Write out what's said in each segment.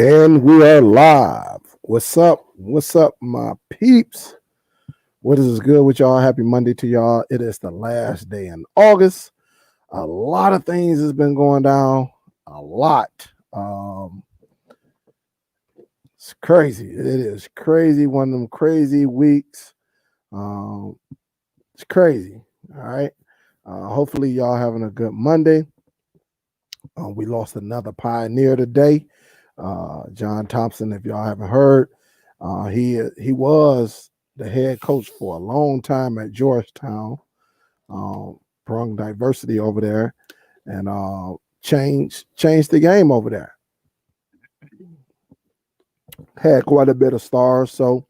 And we are live. What's up? What's up, my peeps? What is good with y'all? Happy Monday to y'all. It is the last day in August. A lot of things has been going down. A lot. It's crazy. It is crazy. One of them crazy weeks. It's crazy. All right. Hopefully y'all having a good Monday. We lost another pioneer today. John Thompson, if y'all haven't heard, he was the head coach for a long time at Georgetown. Brung diversity over there and changed the game over there. Had quite a bit of stars, so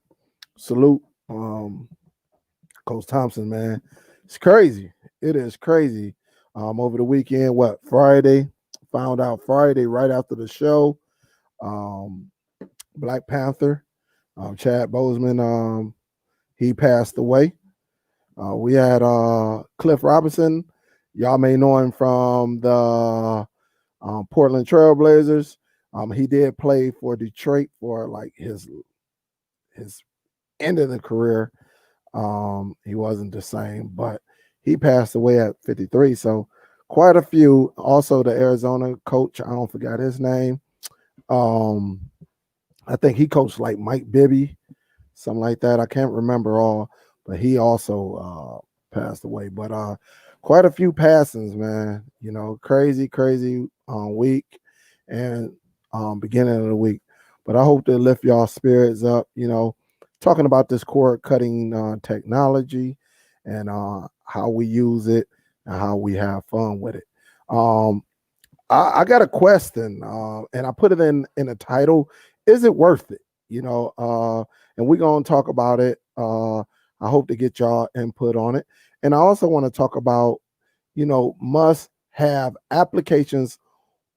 salute Coach Thompson, man. It's crazy. It is crazy. Over the weekend, Friday? Found out Friday right after the show. Black Panther, Chad Boseman, he passed away. We had Cliff Robinson. Y'all may know him from the Portland Trailblazers. He did play for Detroit for like his end of the career. He wasn't the same, but he passed away at 53. So quite a few. Also the Arizona coach, I don't forget his name. I think he coached like Mike Bibby, something like that. I can't remember all, but he also passed away. But quite a few passings, man. You know, crazy week and beginning of the week. But I hope to lift y'all spirits up, you know, talking about this cord cutting technology and how we use it and how we have fun with it. I got a question, and I put it in the title. Is it worth it? You know, and we're going to talk about it. I hope to get y'all input on it. And I also want to talk about, you know, must-have applications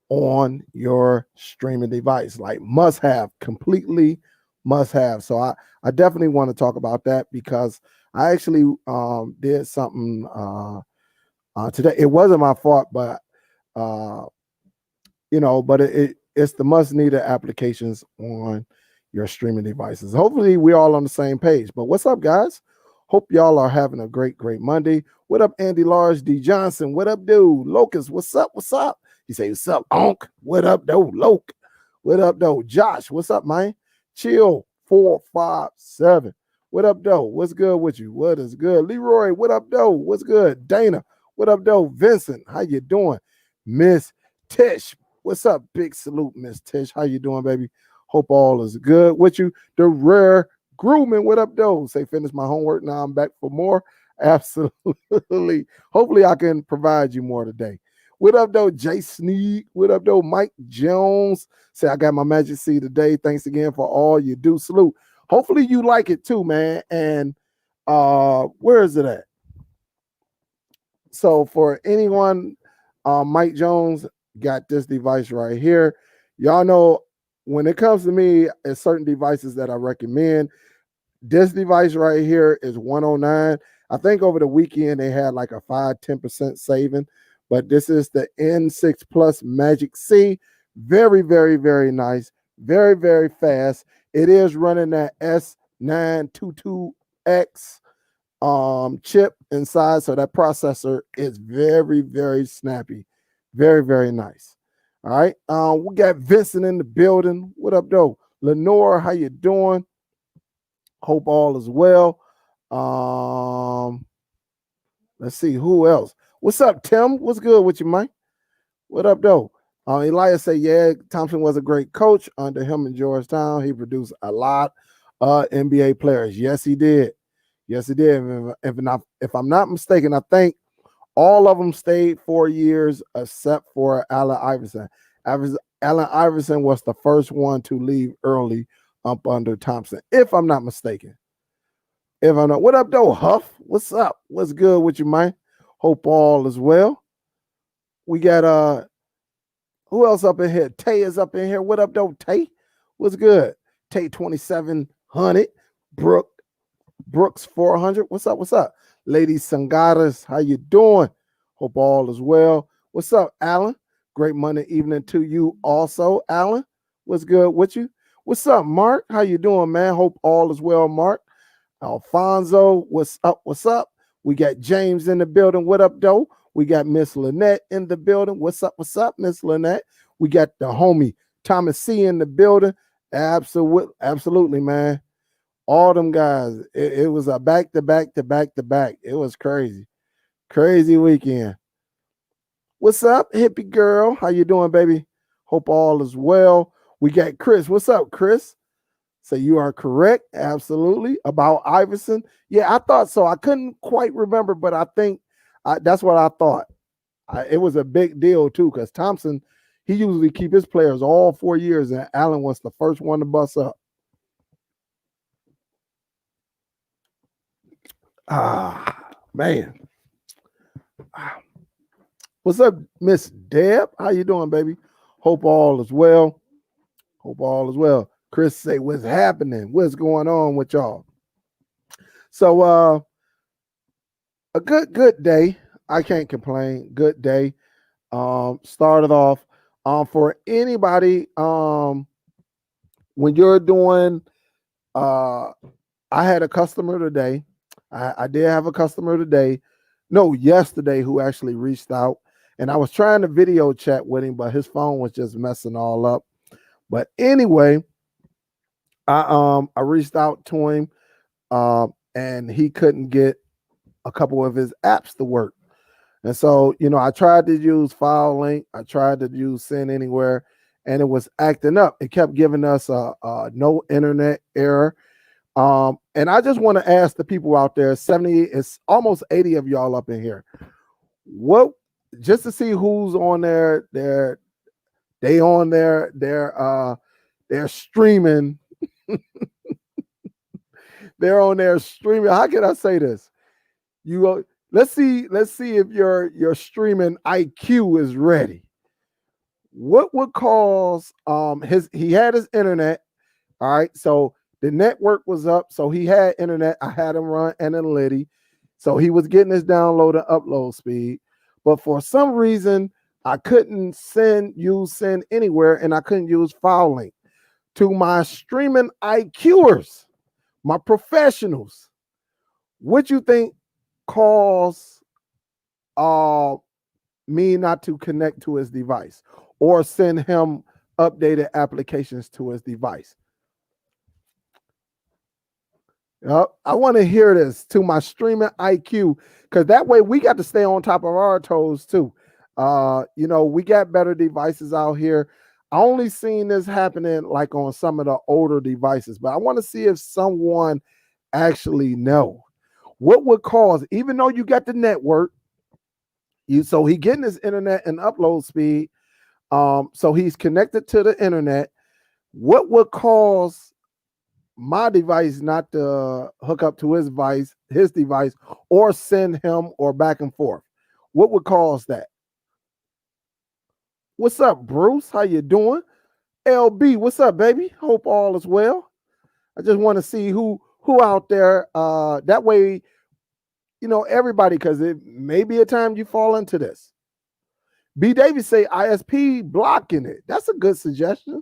on your streaming device, like must-have, completely must-have. So I definitely want to talk about that because I actually did something today. It wasn't my fault, but you know, but it's the must needed applications on your streaming devices. Hopefully we're all on the same page. But what's up, guys? Hope y'all are having a great Monday. What up, Andy Large, D Johnson? What up, dude? Locust, what's up? What's up? He say, what's up, Onk? What up, though? Loke. What up, though? Josh, what's up, man? Chill 457. What up, though? What's good with you? What is good? Leroy, what up, though? What's good? Dana, what up, though? Vincent, how you doing? Miss Tish, what's up? Big salute, Miss Tish. How you doing, baby? Hope all is good with you. The Rare Grooming, what up, though? Say, finish my homework. Now I'm back for more. Absolutely. Hopefully I can provide you more today. What up, though? Jay Sneed. What up, though? Mike Jones. Say, I got my Magic C today. Thanks again for all you do. Salute. Hopefully you like it too, man. And where is it at? So for anyone, Mike Jones got this device right here. Y'all know when it comes to me, it's certain devices that I recommend. This device right here is 109. I think over the weekend they had like a 5-10% saving, but this is the N6 Plus Magic C. Very, very, very nice. Very, very fast. It is running that S922X chip inside, so that processor is very, very snappy. Very, very nice. All right. We got Vincent in the building. What up, though? Lenore, how you doing? Hope all is well. Let's see who else. What's up, Tim? What's good with you, Mike? What up, though? Elias say, yeah, Thompson was a great coach under him in Georgetown. He produced a lot of NBA players. Yes, he did. Yes, he did. If I'm not mistaken, I think all of them stayed 4 years except for Allen Iverson. Allen Iverson was the first one to leave early up under Thompson, if I'm not mistaken. If I'm not, what up, though, Huff? What's up? What's good with you, man? Hope all is well. We got who else up in here? Tay is up in here. What up, though, Tay? What's good? Tay 2700. Brooks 400. What's up? What's up? Lady Sangaras, how you doing? Hope all is well. What's up, Alan? Great Monday evening to you also, Alan. What's good with you? What's up, Mark? How you doing, man? Hope all is well, Mark. Alfonso, what's up? What's up? We got James in the building. What up, though? We got Miss Lynette in the building. What's up? What's up, Miss Lynette? We got the homie Thomas C in the building. Absolutely, man. All them guys. It was a back to back to back to back. It was crazy. Crazy weekend. What's up, hippie girl? How you doing, baby? Hope all is well. We got Chris. What's up, Chris? So you are correct, absolutely, about Iverson. Yeah, I thought so. I couldn't quite remember, but I think that's what I thought. It was a big deal too, because Thompson, he usually keep his players all 4 years, and Allen was the first one to bust up. Man. What's up, Miss Deb? How you doing, baby? Hope all is well. Hope all is well. Chris say, what's happening? What's going on with y'all? So a good day. I can't complain. Good day. Started off for anybody when you're doing I had a customer today. I did have a customer today. No, yesterday, who actually reached out, and I was trying to video chat with him, but his phone was just messing all up. But anyway, I reached out to him, and he couldn't get a couple of his apps to work. And so, I tried to use Filelinked, I tried to use Send Anywhere, and it was acting up. It kept giving us a no internet error. And I just want to ask the people out there, 70, it's almost 80 of y'all up in here. What, just to see who's on there, they're streaming. They're on there streaming. How can I say this? Let's see if your streaming IQ is ready. What would cause he had his internet, all right? So the network was up, so he had internet. I had him run Analytics, so he was getting his download and upload speed. But for some reason, I couldn't Send Anywhere, and I couldn't use Filelinked. To my streaming IQers, my professionals, what you think caused me not to connect to his device or send him updated applications to his device? I want to hear this to my streaming IQ, because that way we got to stay on top of our toes too. We got better devices out here. I only seen this happening like on some of the older devices, but I want to see if someone actually know what would cause, even though you got the network, so he getting his internet and upload speed, so he's connected to the internet. What would cause my device not to hook up to his device, or send him, or back and forth? What would cause that? What's up, Bruce? How you doing? LB, what's up, baby? Hope all is well. I just want to see who out there. That way, everybody, because it may be a time you fall into this. B. Davis say ISP blocking it. That's a good suggestion,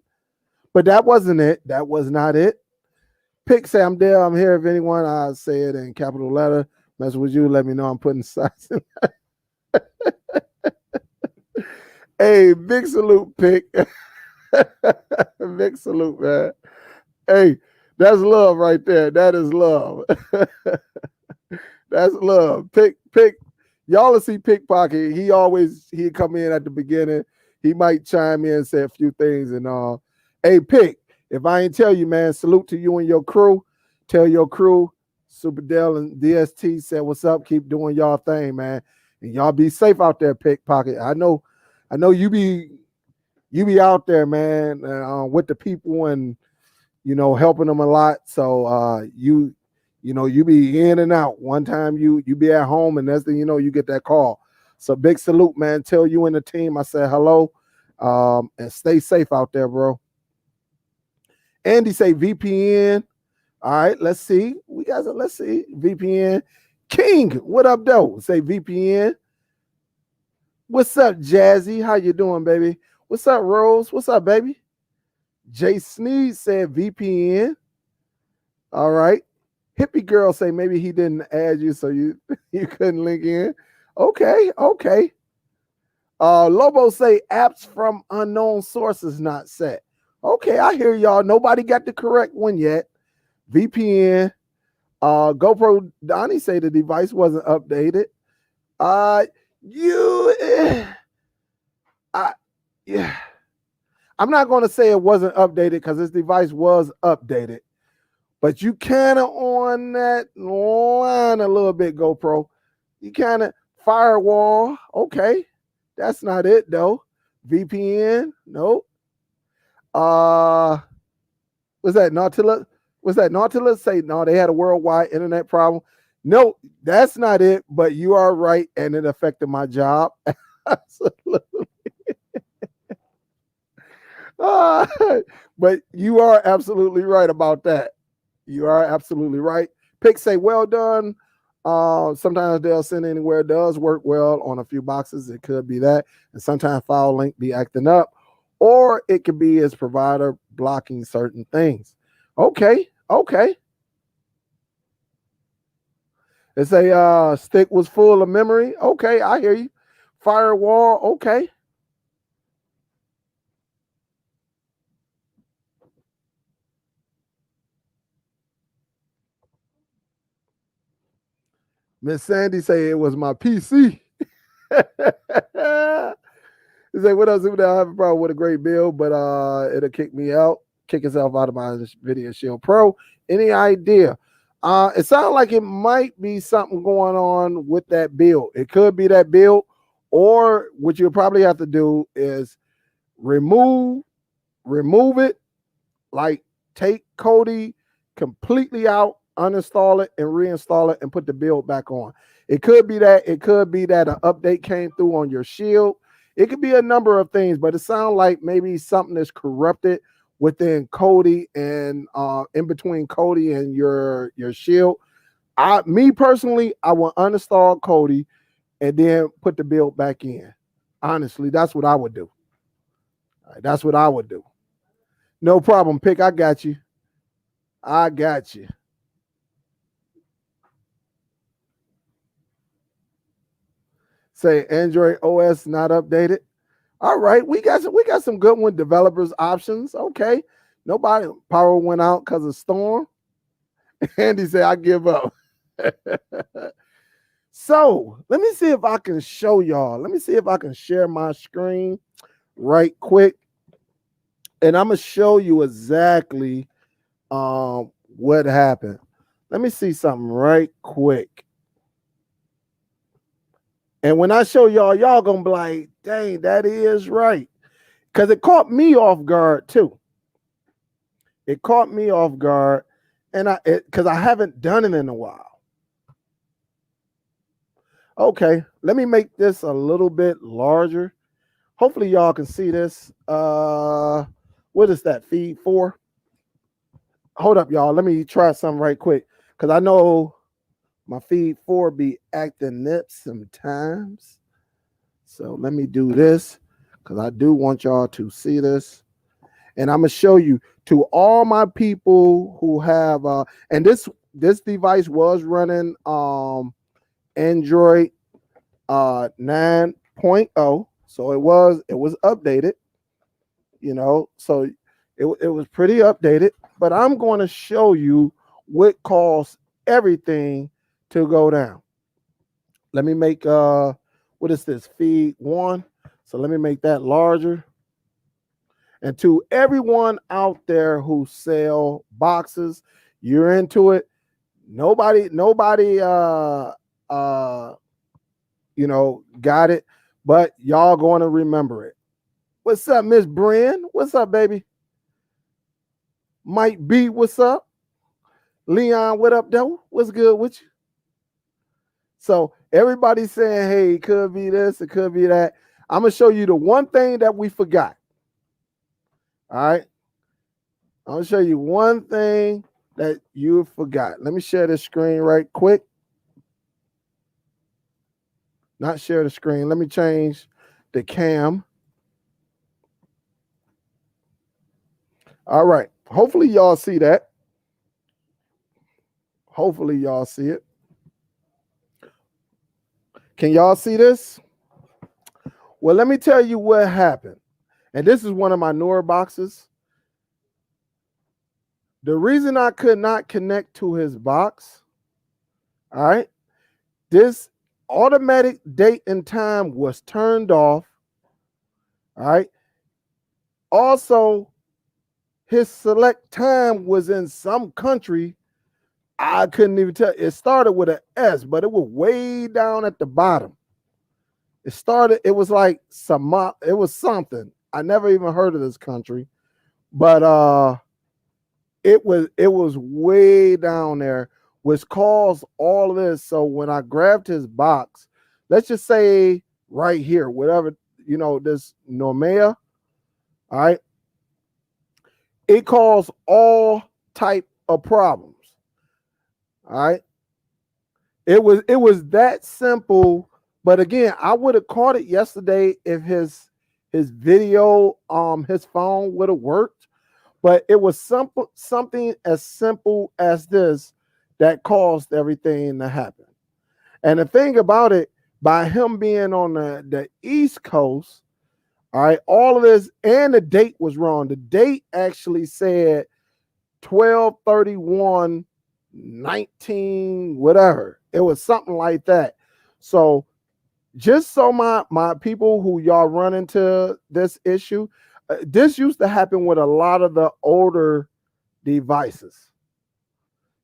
but that wasn't it. That was not it. Pick say, I'm there, I'm here. If anyone, I say it in capital letter. Mess with you, let me know I'm putting size in. Hey, big salute, Pick. Big salute, man. Hey, that's love right there. That is love. That's love. Pick. Y'all will see Pickpocket. He'd come in at the beginning. He might chime in and say a few things and all. Hey, Pick. If I ain't tell you, man, salute to you and your crew. Tell your crew, Superdell and DST said, what's up? Keep doing y'all thing, man. And y'all be safe out there, Pickpocket. I know you be out there, man, with the people and, helping them a lot. So you be in and out. One time you be at home, and next thing you know, you get that call. So big salute, man. Tell you and the team I said hello, and stay safe out there, bro. Andy say VPN. All right, let's see. Let's see. VPN. King, what up, though? Say VPN. What's up, Jazzy? How you doing, baby? What's up, Rose? What's up, baby? Jay Sneed said VPN. All right. Hippie girl say maybe he didn't add you, so you couldn't link in. Okay, okay. Lobo say apps from unknown sources not set. Okay, I hear y'all. Nobody got the correct one yet. VPN. GoPro Donnie say the device wasn't updated. You yeah. I'm not going to say it wasn't updated because this device was updated. But you kind of on that line a little bit, GoPro. You kind of firewall. Okay. That's not it though. VPN. Nope. Was that Nautilus? Was that Nautilus? Say no, they had a worldwide internet problem. No, that's not it, but you are right, and it affected my job. Absolutely. But you are absolutely right about that. You are absolutely right. Pick say, well done. Sometimes they'll send anywhere. It does work well on a few boxes. It could be that. And sometimes Filelinked be acting up. Or it could be its provider blocking certain things. Okay, okay. They say stick was full of memory. Okay, I hear you. Firewall, okay. Miss Sandy say it was my PC. He say, what else? I have a problem with a great build, but it'll kick me out, kick itself out of my Nvidia Shield Pro. Any idea? It sounds like it might be something going on with that build. It could be that build, or what you'll probably have to do is remove it, like take Kodi completely out, uninstall it, and reinstall it, and put the build back on. It could be that. It could be that an update came through on your Shield. It could be a number of things, but it sounds like maybe something is corrupted within Kodi and in between Kodi and your Shield. Me personally, I will uninstall Kodi and then put the build back in. Honestly, that's what I would do. That's what I would do. No problem, Pick. I got you. I got you. Say Android OS not updated. All right, we got some good one. Developers options. Okay. Nobody power went out because of storm. Andy said, I give up. So let me see if I can show y'all. Let me see if I can share my screen right quick. And I'm gonna show you exactly what happened. Let me see something right quick. And when I show y'all gonna be like, dang, that is right. Because it caught me off guard too. It caught me off guard. And because I haven't done it in a while. Okay, let me make this a little bit larger. Hopefully y'all can see this. What is that, feed 4? Hold up, y'all. Let me try something right quick. Because I know my feed 4 be acting nips sometimes. So let me do this because I do want y'all to see this. And I'm going to show you to all my people who have, and this device was running Android 9.0. So it was updated, so it was pretty updated. But I'm going to show you what caused everything to go down. Let me make what is this, feed 1? So let me make that larger. And to everyone out there who sell boxes, you're into it. Nobody got it, but y'all going to remember it. What's up, Miss Bren? What's up, baby? Mike B, what's up? Leon, what up, though? What's good with you? So everybody's saying, hey, it could be this, it could be that. I'm going to show you the one thing that we forgot. All right. I'm going to show you one thing that you forgot. Let me share the screen right quick. Not share the screen. Let me change the cam. All right. Hopefully y'all see that. Hopefully y'all see it. Can y'all see this? Well, let me tell you what happened. And this is one of my newer boxes. The reason I could not connect to his box, all right, this automatic date and time was turned off. All right. Also, his select time was in some country. I couldn't even tell. It started with an S, but it was way down at the bottom. It was like it was something. I never even heard of this country, but it was way down there, which caused all of this. So when I grabbed his box, let's just say right here, whatever, this Normea, all right, it caused all type of problems. All right. It was that simple. But again, I would have caught it yesterday if his video, his phone would have worked. But it was something as simple as this that caused everything to happen. And the thing about it, by him being on the East Coast, all right, all of this, and the date was wrong. The date actually said 12/31/19, whatever. It was something like that. So just so my people who y'all run into this issue, this used to happen with a lot of the older devices.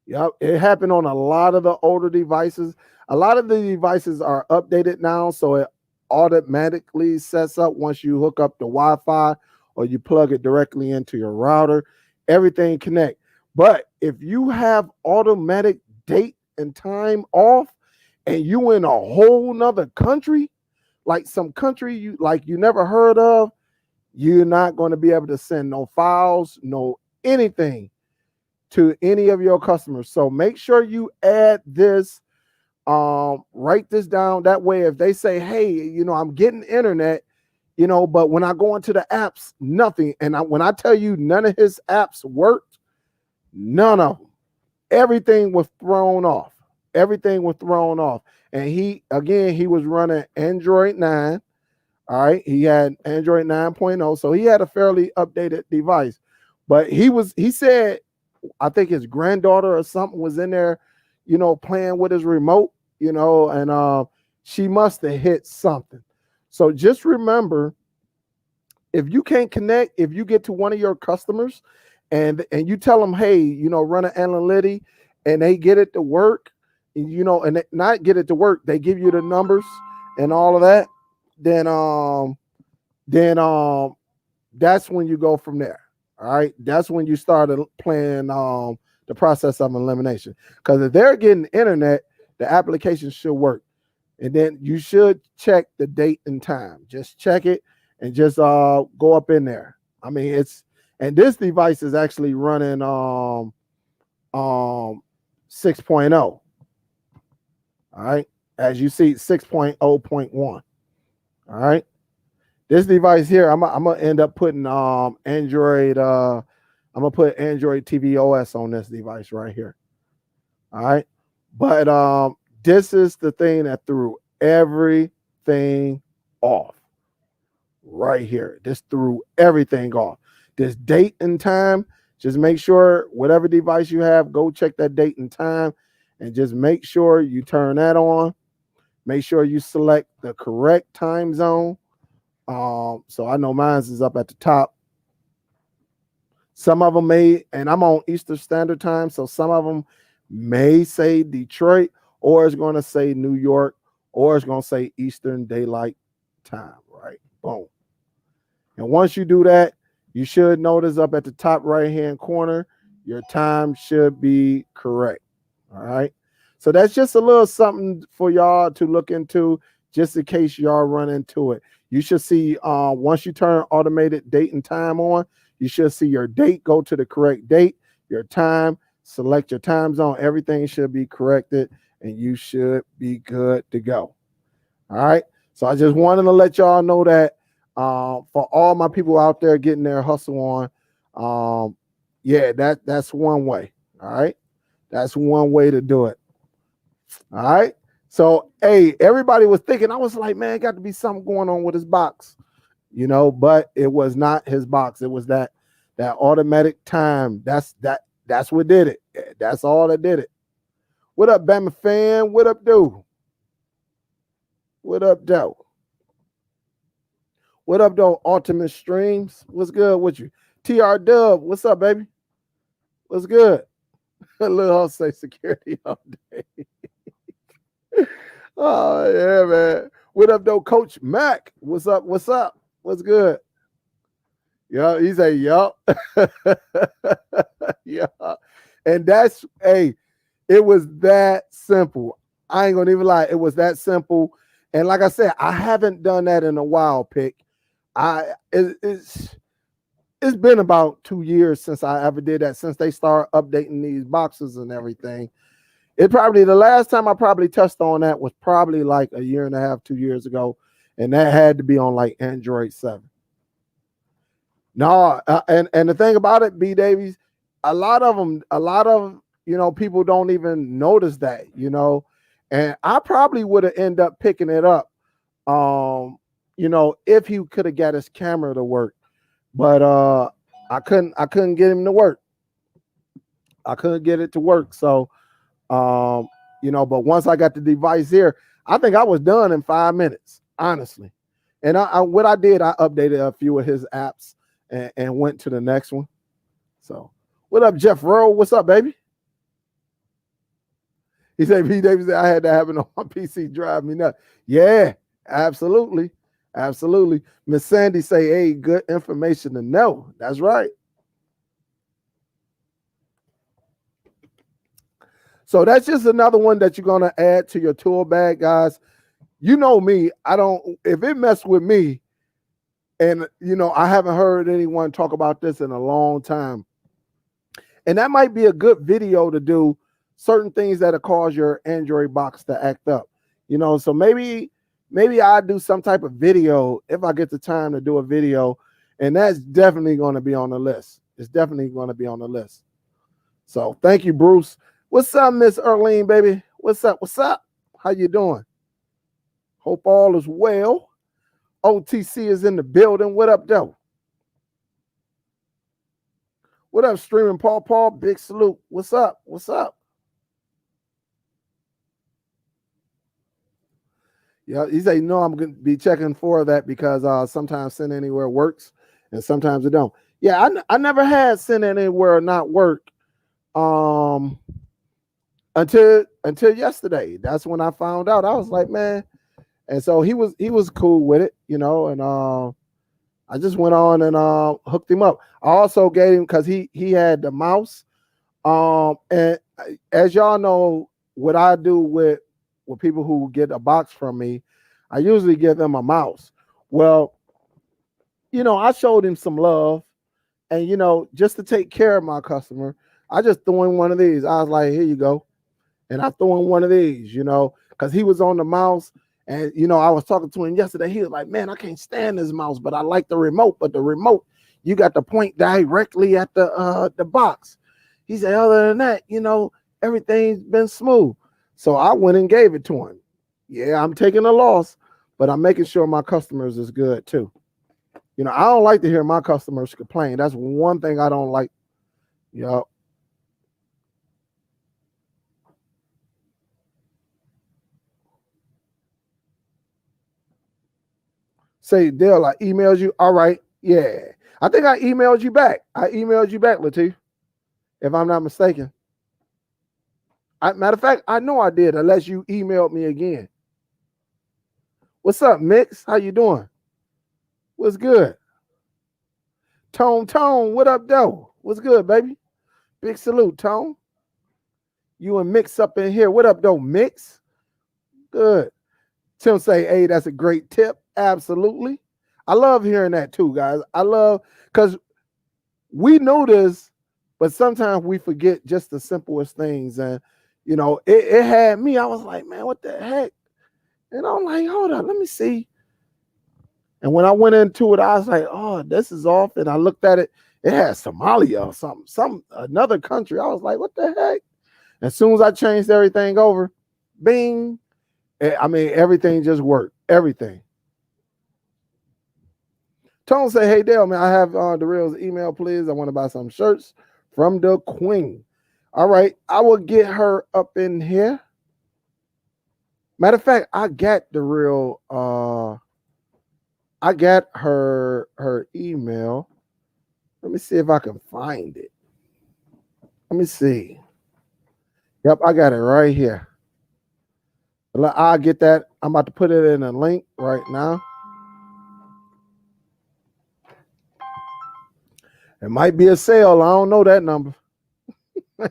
Yep, it happened on a lot of the older devices. A lot of the devices are updated now, so it automatically sets up once you hook up the Wi-Fi or you plug it directly into your router. Everything connect. But if you have automatic date and time off and you in a whole nother country, like some country you never heard of, you're not going to be able to send no files, no anything to any of your customers. So make sure you add this, write this down. That way, if they say, hey, I'm getting internet, but when I go into the apps, nothing. And when I tell you none of his apps worked, none of them. Everything was thrown off. Everything was thrown off. And he was running Android 9. All right. He had Android 9.0. So he had a fairly updated device. But he said, I think his granddaughter or something was in there, playing with his remote, and she must have hit something. So just remember, if you can't connect, if you get to one of your customers and you tell them, hey, run an analytic, and they get it to work, and not get it to work, they give you the numbers and all of that, then that's when you go from there. All right, that's when you started playing the process of elimination. Because if they're getting internet, the application should work, and then you should check the date and time. Just check it and just go up in there. I mean, and this device is actually running 6.0. All right, as you see, 6.0.1. All right. This device here, I'm gonna end up putting Android. I'm gonna put Android TV OS on this device right here. All right, but this is the thing that threw everything off. Right here, this threw everything off. This date and time. Just make sure whatever device you have, go check that date and time, and just make sure you turn that on. Make sure you select the correct time zone. So I know mine's is up at the top. Some of them and I'm on Eastern Standard Time, so some of them may say Detroit, or it's going to say New York, or it's going to say Eastern Daylight Time, right? Boom. And once you do that, you should notice up at the top right-hand corner, your time should be correct, all right? So that's just a little something for y'all to look into, just in case y'all run into it. You should see, once you turn automated date and time on, you should see your date go to the correct date, your time, select your time zone. Everything should be corrected, and you should be good to go. All right. So I just wanted to let y'all know that for all my people out there getting their hustle on, Yeah, that's one way. All right. That's one way to do it. All right. So, hey, everybody was thinking, I was like, man, got to be something going on with his box, but it was not his box. It was that automatic time. That's what did it. That's all that did it. What up, Bama fan? What up, dude? What up, though? What up, though? Ultimate Streams. What's good with you? TR Dub. What's up, baby? What's good? Little say security all day. Oh yeah, man. What up, though, Coach Mac? What's up? What's up? What's good? Yeah, he say, yup. Yeah. And that's, hey, it was that simple. I ain't gonna even lie, it was that simple. And like I said, I haven't done that in a while, Pick. It's been about 2 years since I ever did that, since they start updating these boxes and everything. It probably, the last time I probably touched on that was probably like a year and a half, 2 years ago. And that had to be on like Android 7. No, and the thing about it, B Davies, a lot of people don't even notice that, and I probably would have ended up picking it up, if he could have got his camera to work, but I couldn't get him to work. I couldn't get it to work, so but once I got the device here, I think I was done in 5 minutes, honestly. And what I did, I updated a few of his apps and went to the next one. So, what up, Jeff Rowe? What's up, baby? He said, P. Davis said, I had that happen on my PC, drive me nuts. Yeah, absolutely. Absolutely. Miss Sandy say, hey, good information to know. That's right. So that's just another one that you're going to add to your tool bag, guys. You know me, if it messed with me, and, I haven't heard anyone talk about this in a long time. And that might be a good video to do, certain things that'll cause your Android box to act up. So maybe I do some type of video if I get the time to do a video. And that's definitely going to be on the list. It's definitely going to be on the list. So thank you, Bruce. What's up, Miss Erlene, baby? What's up? What's up? How you doing? Hope all is well. OTC is in the building. What up, though? What up, streaming Paul? Big salute. What's up? What's up? Yeah, he say, no, I'm going to be checking for that because sometimes Send Anywhere works and sometimes it don't. Yeah, I never had Send Anywhere not work until yesterday. That's when I found out. I was like, man. And so he was cool with it, and I just went on and hooked him up. I also gave him, because he had the mouse. And as y'all know, what I do with people who get a box from me, I usually give them a mouse. Well, I showed him some love, and just to take care of my customer, I just threw in one of these. I was like, here you go. And I threw in one of these, because he was on the mouse. And, I was talking to him yesterday. He was like, man, I can't stand this mouse, but I like the remote. But the remote, you got to point directly at the box. He said, other than that, everything's been smooth. So I went and gave it to him. Yeah, I'm taking a loss, but I'm making sure my customers is good too. I don't like to hear my customers complain. That's one thing I don't like. Say, Dale, I emailed you. All right. Yeah. I think I emailed you back. Latif, if I'm not mistaken. Matter of fact, I know I did, unless you emailed me again. What's up, Mix? How you doing? What's good? Tone, what up, though? What's good, baby? Big salute, Tone. You and Mix up in here. What up, though, Mix? Good. Tim say, hey, that's a great tip. Absolutely. I love hearing that too, guys. I love, because we know this, but sometimes we forget just the simplest things. And, it had me. I was like, man, what the heck? And I'm like, hold on, let me see. And when I went into it, I was like, oh, this is off. And I looked at it. It had Somalia or something, another country. I was like, what the heck? As soon as I changed everything over, bing. I mean, everything just worked. Everything. Tone say, hey, Dale, man, I have the Real's email, please. I want to buy some shirts from the Queen. All right. I will get her up in here. Matter of fact, I got the Real. I got her email. Let me see if I can find it. Let me see. Yep, I got it right here. I'll get that. I'm about to put it in a link right now. It might be a sale. I don't know that number. I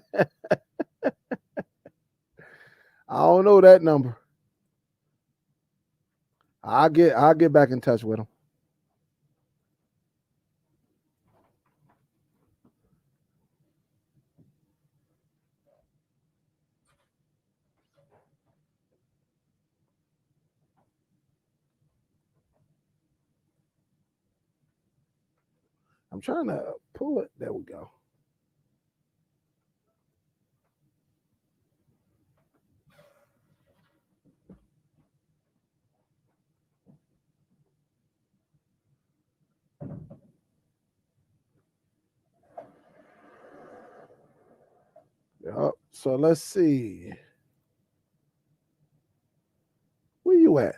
don't know that number. I'll get back in touch with him. I'm trying to pull it. There we go. Yep. So let's see. Where you at?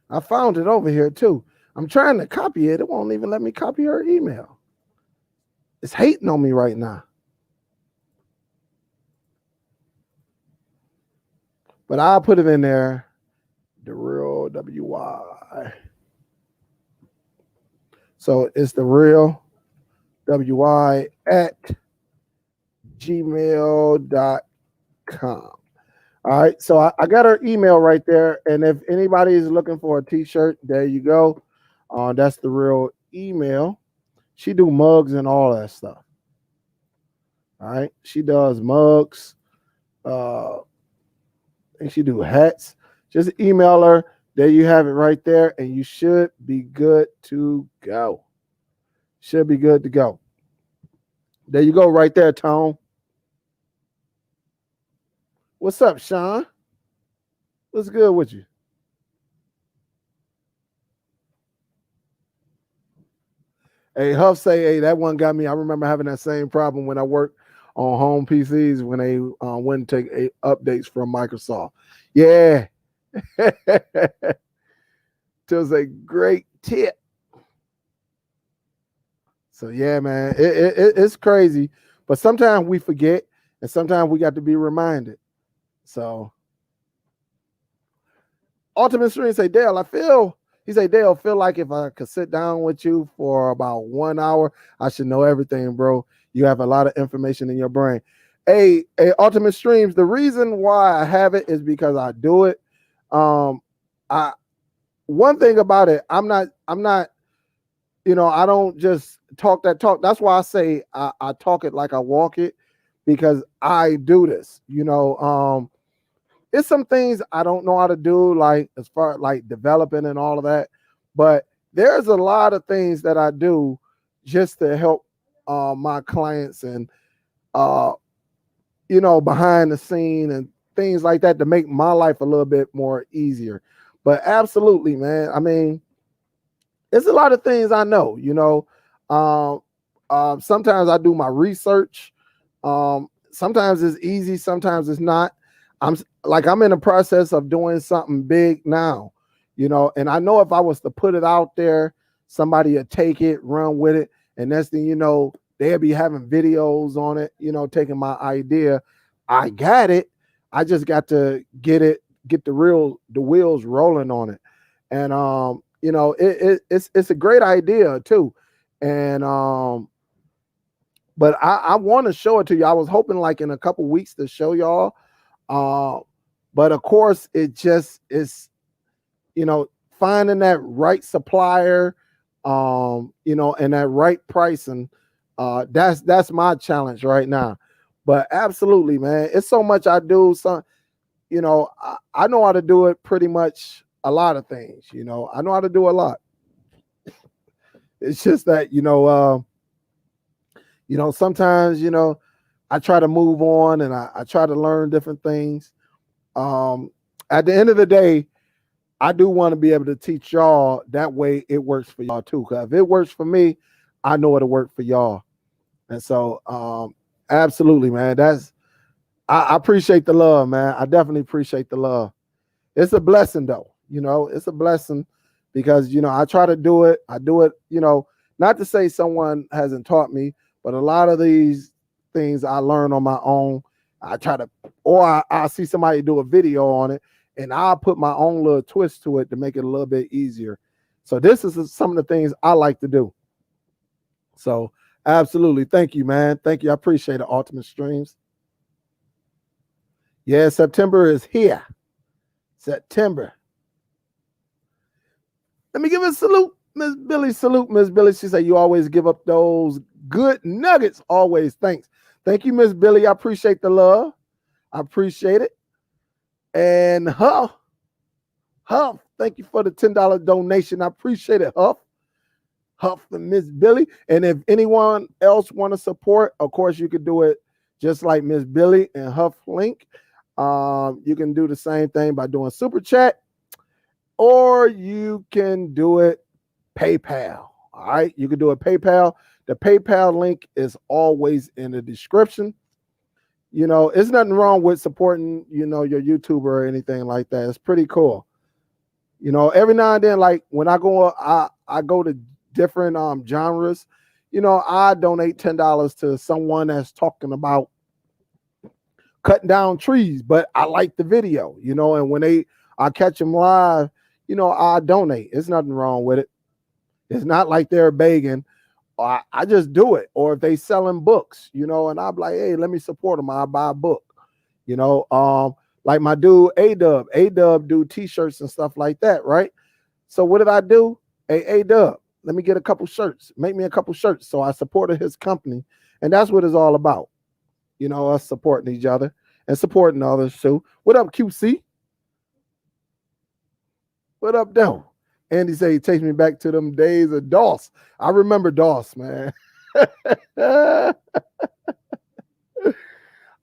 I found it over here too. I'm trying to copy it. It won't even let me copy her email. It's hating on me right now. But I'll put it in there. The Real WY. So it's the Real WY at gmail.com. All right. So I got her email right there. And if anybody is looking for a t-shirt, there you go. That's the Real email. She do mugs and all that stuff. All right. She does mugs. And she do hats. Just email her. There you have it right there. And you should be good to go. Should be good to go. There you go right there, Tone. What's up, Sean? What's good with you? Hey, Huff say, hey, that one got me. I remember having that same problem when I worked on home PCs when they went to take updates from Microsoft. Yeah. It was a great tip. So, yeah, man, it's crazy. But sometimes we forget, and sometimes we got to be reminded. So, Ultimate Stream say, Dale, Dale, feel like if I could sit down with you for about 1 hour, I should know everything, bro. You have a lot of information in your brain. Hey, Ultimate Streams, the reason why I have it is because I do it. One thing about it, I'm not, I don't just talk that talk. That's why I say I talk it like I walk it, because I do this, it's some things I don't know how to do, like as far as like developing and all of that. But there's a lot of things that I do just to help my clients and behind the scene and things like that to make my life a little bit more easier. But absolutely, man. I mean, it's a lot of things I know, sometimes I do my research. Sometimes it's easy, sometimes it's not. I'm in the process of doing something big now, and I know if I was to put it out there, somebody would take it, run with it, and next thing you know, they'll be having videos on it, taking my idea. I got it. I just got to get the wheels rolling on it. And it's a great idea too. And but I want to show it to you. I was hoping like in a couple weeks to show y'all. But of course, it just is, finding that right supplier, and that right pricing. That's my challenge right now. But absolutely, man, it's so much I do. I know how to do it pretty much a lot of things. I know how to do a lot. It's just that, sometimes, I try to move on and I try to learn different things. At the end of the day, I do want to be able to teach y'all. That way it works for y'all too. Because if it works for me, I know it'll work for y'all. And so, absolutely, man. I appreciate the love, man. I definitely appreciate the love. It's a blessing, though. It's a blessing because, I try to do it. I do it, not to say someone hasn't taught me, but a lot of these things I learn on my own. I try to, or I see somebody do a video on it and I'll put my own little twist to it to make it a little bit easier. So this is some of the things I like to do. So absolutely. Thank you, man. Thank you. I appreciate it, Ultimate Streams. Yeah, September is here. September. Let me give a salute, Miss Billy. Salute, Miss Billy. She said, you always give up those good nuggets. Always. Thanks. Thank you, Miss Billy. I appreciate the love. I appreciate it. And Huff, thank you for the $10 donation. I appreciate it, Huff. Huff and Miss Billy. And if anyone else want to support, of course, you could do it just like Miss Billy and Huff Link. You can do the same thing by doing Super Chat, or you can do it PayPal. All right, you can do it PayPal. The PayPal link is always in the description. It's nothing wrong with supporting, your YouTuber or anything like that. It's pretty cool. Every now and then, like when I go to different genres, I donate $10 to someone that's talking about cutting down trees, but I like the video, and when I catch them live, I donate. There's nothing wrong with it. It's not like they're begging. I just do it. Or if they selling books, and I'm like, hey, let me support them. I'll buy a book, like my dude, A-Dub do t-shirts and stuff like that, right? So what did I do? Hey, A-Dub, let me get a couple shirts. Make me a couple shirts. So I supported his company, and that's what it's all about. Us supporting each other and supporting others too. What up, QC? What up, though? Andy said he takes me back to them days of DOS. I remember DOS, man.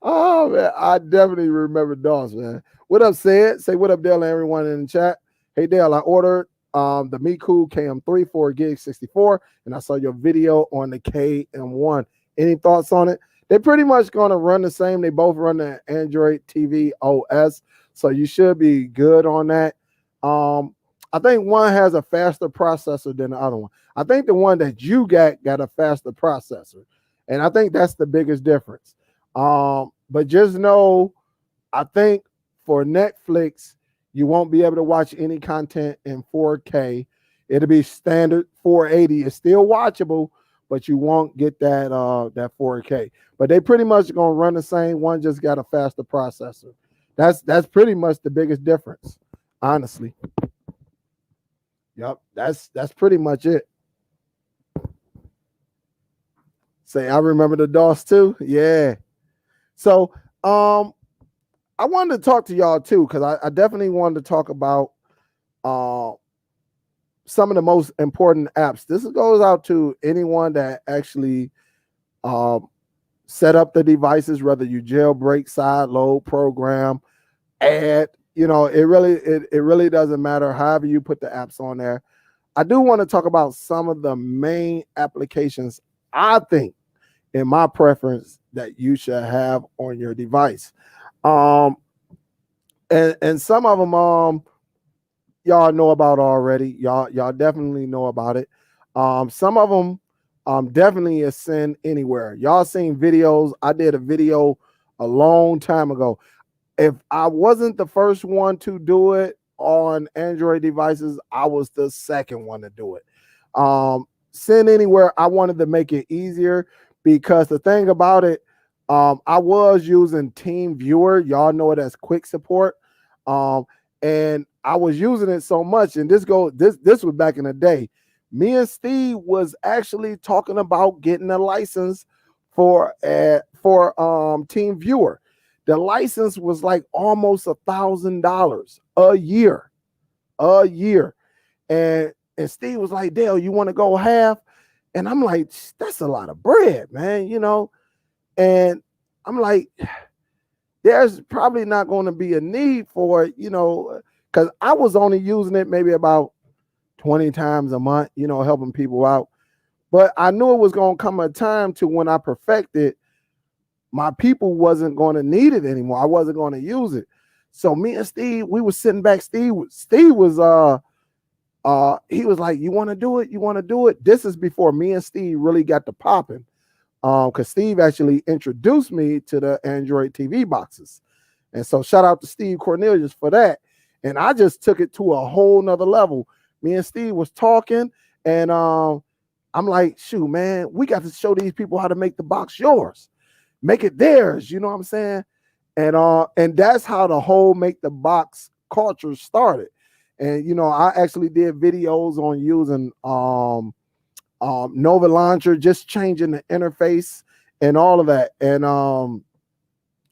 Oh, man, I definitely remember DOS, man. What up, Sid? Say what up, Dale, and everyone in the chat. Hey, Dale, I ordered the Miku KM3 4 gig 64, and I saw your video on the KM1. Any thoughts on it? They're pretty much going to run the same. They both run the Android TV OS, so you should be good on that. I think one has a faster processor than the other one. I think the one that you got a faster processor, and I think that's the biggest difference. But just know, I think for Netflix, you won't be able to watch any content in 4K. It'll be standard 480. It's still watchable, but you won't get that 4K. But they pretty much gonna run the same. One just got a faster processor. That's pretty much the biggest difference, honestly. Yep, that's pretty much it. Say, I remember the DOS too. Yeah. So I wanted to talk to y'all too, because I definitely wanted to talk about some of the most important apps. This goes out to anyone that actually set up the devices, whether you jailbreak, sideload, program, add. It really doesn't matter. However you put the apps on there. I do want to talk about some of the main applications I think, in my preference, that you should have on your device. And some of them y'all know about already. Y'all definitely know about it. Some of them definitely is Send Anywhere. Y'all seen videos. I did a video a long time ago. If I wasn't the first one to do it on Android devices, I was the second one to do it. Send Anywhere, I wanted to make it easier, because the thing about it, I was using Team Viewer. Y'all know it as quick support. And I was using it so much, and this was back in the day. Me and Steve was actually talking about getting a license for Team Viewer. The license was like almost $1,000 a year. And Steve was like, Dale, you want to go half? And I'm like, that's a lot of bread, man, And I'm like, there's probably not going to be a need for it, because I was only using it maybe about 20 times a month, helping people out. But I knew it was going to come a time to when I perfected, my people wasn't going to need it anymore. I wasn't going to use it. So me and Steve, we were sitting back. Steve was he was like, you want to do it? You want to do it? This is before me and Steve really got to popping. Because Steve actually introduced me to the Android TV boxes. And so shout out to Steve Cornelius for that. And I just took it to a whole nother level. Me and Steve was talking, and I'm like, shoot, man, we got to show these people how to make the box yours. Make it theirs, you know what I'm saying? And that's how the whole make the box culture started. And I actually did videos on using Nova Launcher, just changing the interface and all of that. And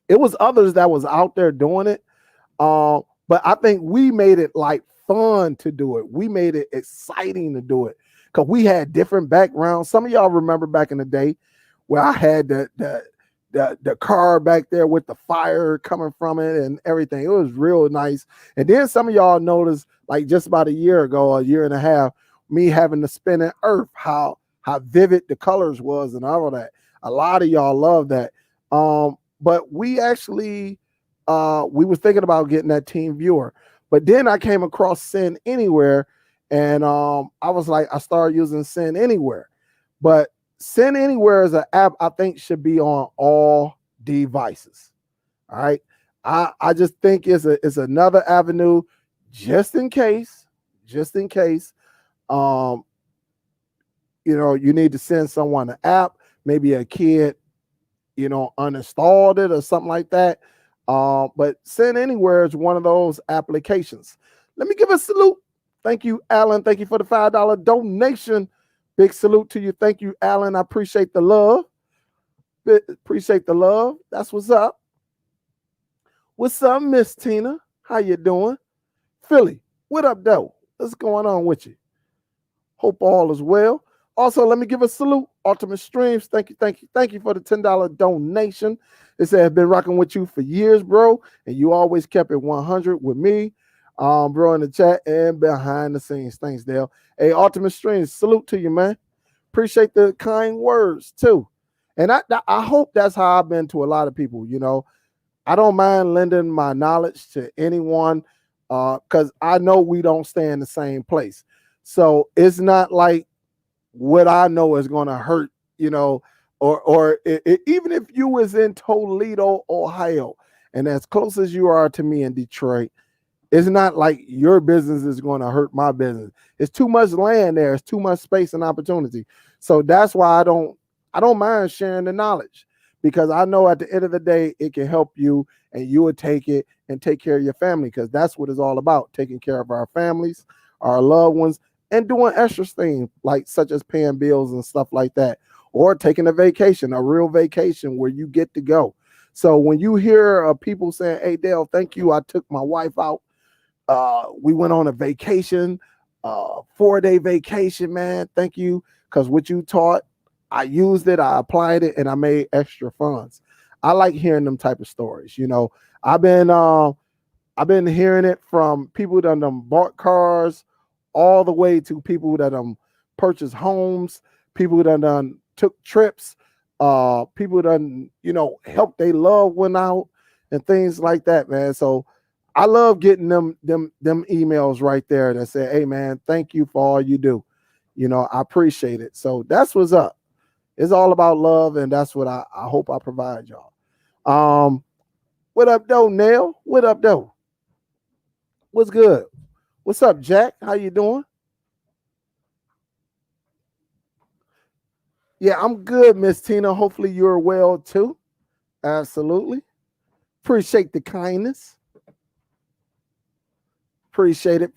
it was others that was out there doing it. But I think we made it like fun to do it. We made it exciting to do it because we had different backgrounds. Some of y'all remember back in the day where I had the car back there with the fire coming from it and everything. It was real nice. And then some of y'all noticed, like just about a year ago, a year and a half, me having the spinning earth, how vivid the colors was and all of that. A lot of y'all love that. But we actually we was thinking about getting that team viewer. But then I came across Send Anywhere, and I was like, I started using Send Anywhere. But Send Anywhere is an app I think should be on all devices. All right. I just think it's another avenue just in case. You need to send someone an app, maybe a kid, uninstalled it or something like that. But Send Anywhere is one of those applications. Let me give a salute. Thank you, Alan. Thank you for the $5 donation. Big salute to you. Thank you, Alan. I appreciate the love. Appreciate the love. That's what's up. What's up, Miss Tina? How you doing? Philly, what up, though? What's going on with you? Hope all is well. Also, let me give a salute. Ultimate Streams, thank you for the $10 donation. It said, I've been rocking with you for years, bro, and you always kept it 100 with me, bro, in the chat and behind the scenes. Thanks, Dale. Hey, Ultimate Streams, salute to you, man. Appreciate the kind words, too. And I hope that's how I've been to a lot of people, I don't mind lending my knowledge to anyone because I know we don't stay in the same place. So it's not like what I know is going to hurt, or even if you was in Toledo, Ohio, and as close as you are to me in Detroit, it's not like your business is going to hurt my business. It's too much land there. It's too much space and opportunity. So that's why I don't mind sharing the knowledge, because I know at the end of the day, it can help you and you would take it and take care of your family, because that's what it's all about, taking care of our families, our loved ones, and doing extra things like such as paying bills and stuff like that, or taking a vacation, a real vacation where you get to go. So when you hear people saying, hey, Dale, thank you, I took my wife out. We went on a vacation, 4-day vacation, man. Thank you, because what you taught, I used it, I applied it, and I made extra funds. I like hearing them type of stories. I've been hearing it from people that done bought cars, all the way to people that purchased homes, people that done took trips, people that helped their loved one out and things like that, man. So I love getting them emails right there that say, hey, man, thank you for all you do. I appreciate it. So that's what's up. It's all about love, and that's what I hope I provide y'all. What up, though, Nell? What up, though? What's good? What's up, Jack? How you doing? Yeah, I'm good, Miss Tina. Hopefully you're well, too. Absolutely. Appreciate the kindness. Appreciate it.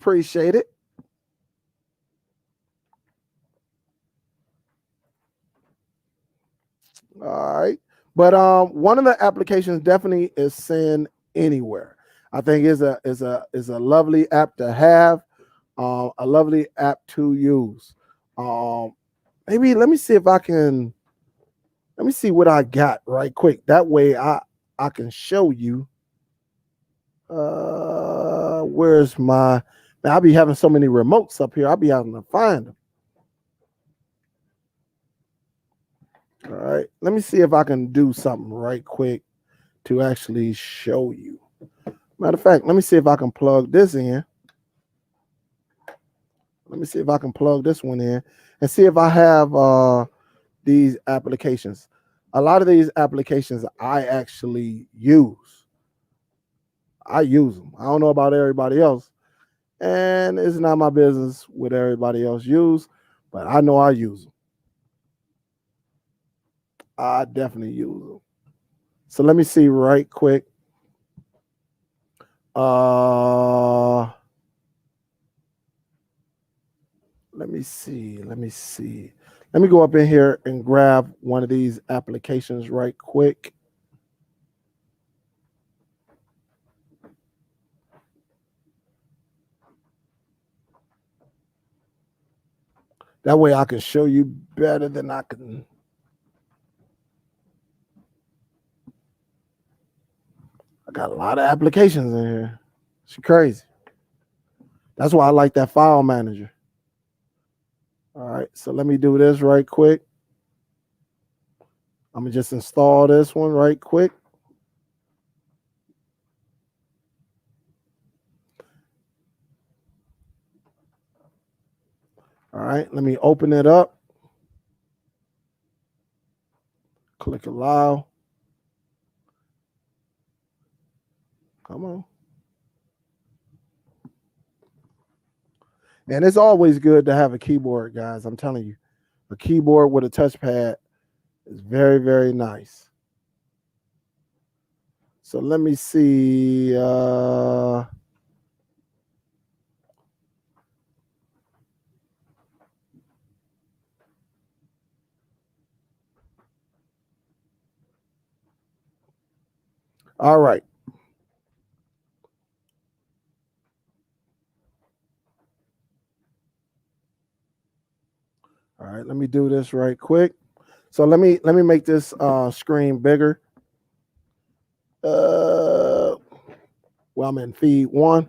All right. But one of the applications definitely is Send Anywhere. I think is a lovely app to have, a lovely app to use. maybe let me see if I can. Let me see what I got right quick. That way I can show you. Where's my? Man, I'll be having so many remotes up here. I'll be having to find them. All right. Let me see if I can do something right quick to actually show you. Matter of fact, let me see if I can plug this in. Let me see if I can plug this one in and see if I have these applications. A lot of these applications I actually use. I use them. I don't know about everybody else. And it's not my business what everybody else use, but I know I use them. I definitely use them. So let me see right quick. Let me see. Let me go up in here and grab one of these applications right quick. That way I can show you better than I can. I got a lot of applications in here. It's crazy. That's why I like that file manager. All right, so let me do this right quick. I'm gonna just install this one right quick. All right, let me open it up. Click allow. Come on. And it's always good to have a keyboard, guys. I'm telling you, a keyboard with a touchpad is very, very nice. So let me see. All right. All right, let me do this right quick. So let me make this screen bigger. Well, I'm in feed one.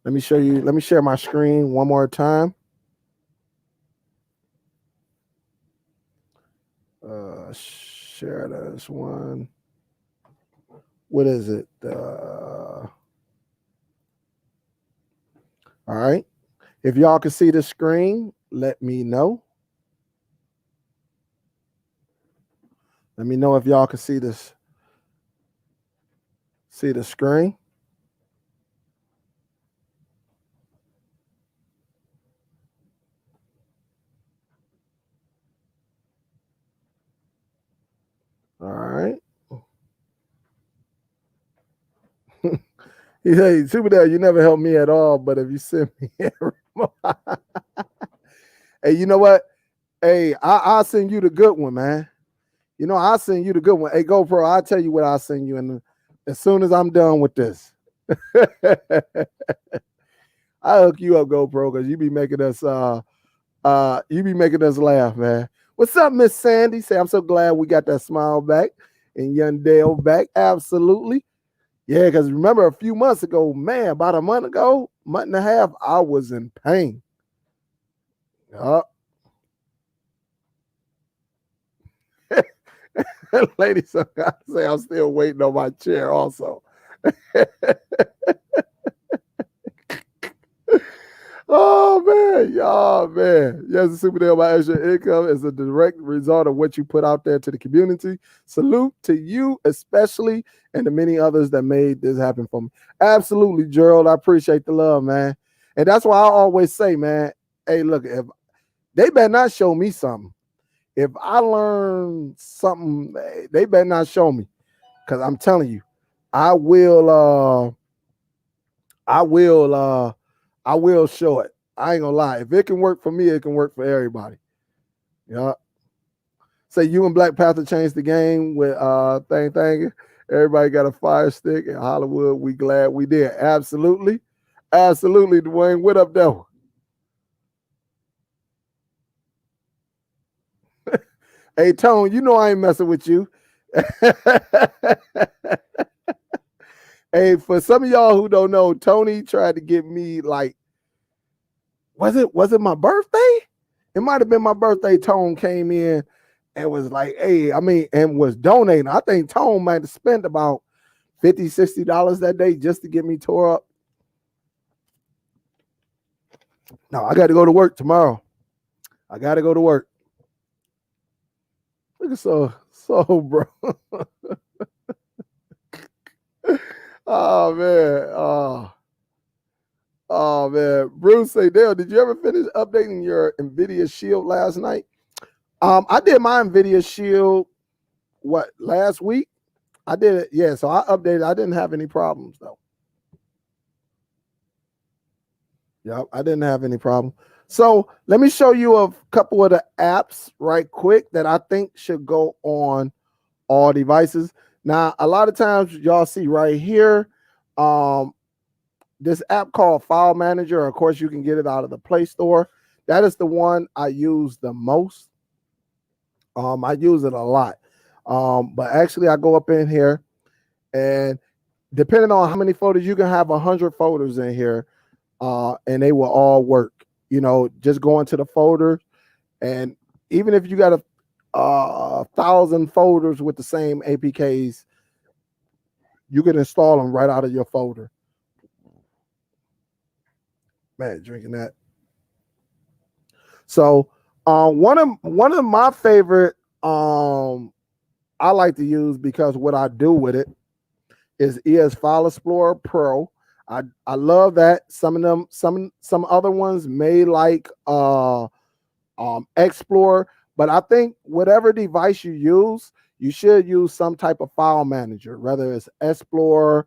Let me show you. Let me share my screen one more time. Share this one. What is it? All right. If y'all can see the screen, let me know. Let me know if y'all can see this. See the screen. All right. He say, Superdell, you never helped me at all, but if you send me a remote, hey, you know what? Hey, I'll send you the good one, man. You know, I'll send you the good one. Hey, GoPro, I'll tell you what I'll send you as soon as I'm done with this. I'll hook you up, GoPro, because you be making us laugh, man. What's up, Miss Sandy? Say, I'm so glad we got that smile back and young Dale back. Absolutely. Yeah, because remember a few months ago, man, about a month ago, month and a half, I was in pain. Ladies, I say I'm still waiting on my chair also. Oh man. Yes, the Super Deal by Extra Income is a direct result of what you put out there to the community. Salute to you, especially, and the many others that made this happen for me. Absolutely, Gerald. I appreciate the love, man. And that's why I always say, man, hey, look, if they better not show me something. If I learn something, they better not show me. Because I'm telling you, I will show it. I ain't gonna lie. If it can work for me, it can work for everybody. Yeah. Say you and Black Panther changed the game with thing. Everybody got a fire stick in Hollywood. We glad we did. Absolutely. Absolutely, Dwayne. What up, though? Hey, Tone, you know I ain't messing with you. Hey, for some of y'all who don't know, Tony tried to get me like, was it my birthday? It might have been my birthday. Tone came in and was like, hey, and was donating. I think Tone might have spent about $50, $60 that day just to get me tore up. No, I got to go to work tomorrow. I got to go to work. Look at so bro. Oh man. Oh man. Bruce say, Dale, did you ever finish updating your Nvidia Shield last night? I did my Nvidia Shield last week? I did it, yeah. So I updated. I didn't have any problems though. Yep, I didn't have any problem. So let me show you a couple of the apps right quick that I think should go on all devices. Now, a lot of times y'all see right here, this app called File Manager. Of course, you can get it out of the Play Store. That is the one I use the most. I use it a lot. But actually, I go up in here, and depending on how many folders, you can have 100 folders in here, and they will all work. You know, just go into the folder, and even if you got 1,000 folders with the same APKs, you can install them right out of your folder. Man, drinking that. So one of my favorite I like to use, because what I do with it is ES File Explorer Pro. I love that. Some other ones may like Explorer, but I think whatever device you use, you should use some type of file manager, whether it's Explorer,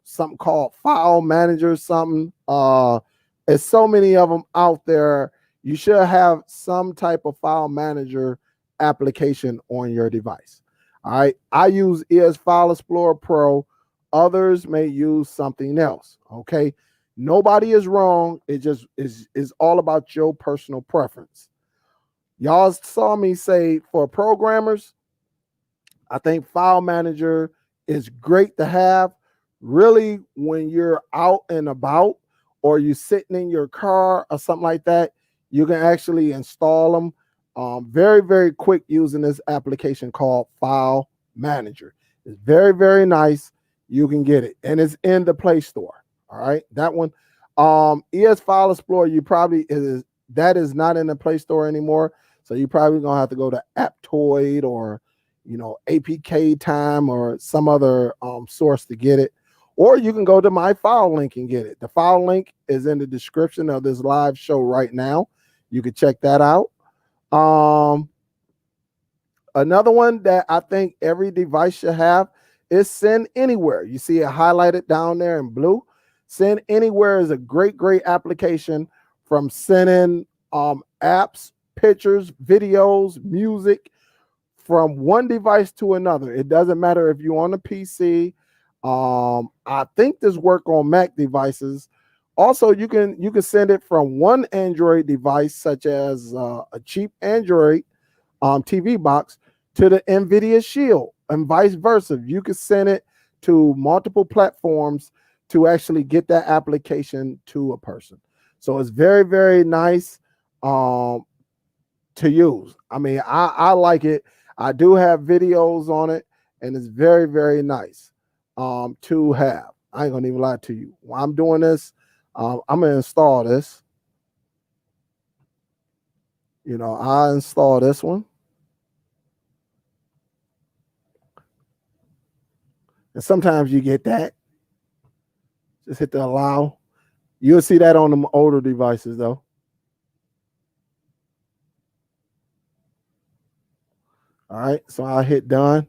something called File Manager, something. There's so many of them out there. You should have some type of file manager application on your device. All right. I use ES File Explorer Pro. Others may use something else. Okay. Nobody is wrong. It just is all about your personal preference. Y'all saw me say for programmers, I think File Manager is great to have. Really, when you're out and about, or you're sitting in your car or something like that, you can actually install them very, very quick using this application called File Manager. It's very, very nice. You can get it, and it's in the Play Store. All right, that one. ES File Explorer, that is not in the Play Store anymore. So you're probably gonna have to go to Aptoid or APK Time or some other source to get it. Or you can go to my file link and get it. The file link is in the description of this live show right now. You can check that out. Another one that I think every device should have is Send Anywhere. You see it highlighted down there in blue. Send Anywhere is a great, great application from sending apps, pictures, videos, music from one device to another. It doesn't matter if you're on a PC. I think this work on Mac devices. Also, you can send it from one Android device, such as a cheap Android TV box, to the Nvidia Shield, and vice versa. You can send it to multiple platforms to actually get that application to a person. So it's very, very nice to use. I mean, I like it. I do have videos on it, and it's very, very nice to have. I ain't gonna even lie to you. While I'm doing this, I'm gonna install this. I install this one. And sometimes you get that. Just hit the allow. You'll see that on the older devices though. All right, so I'll hit done.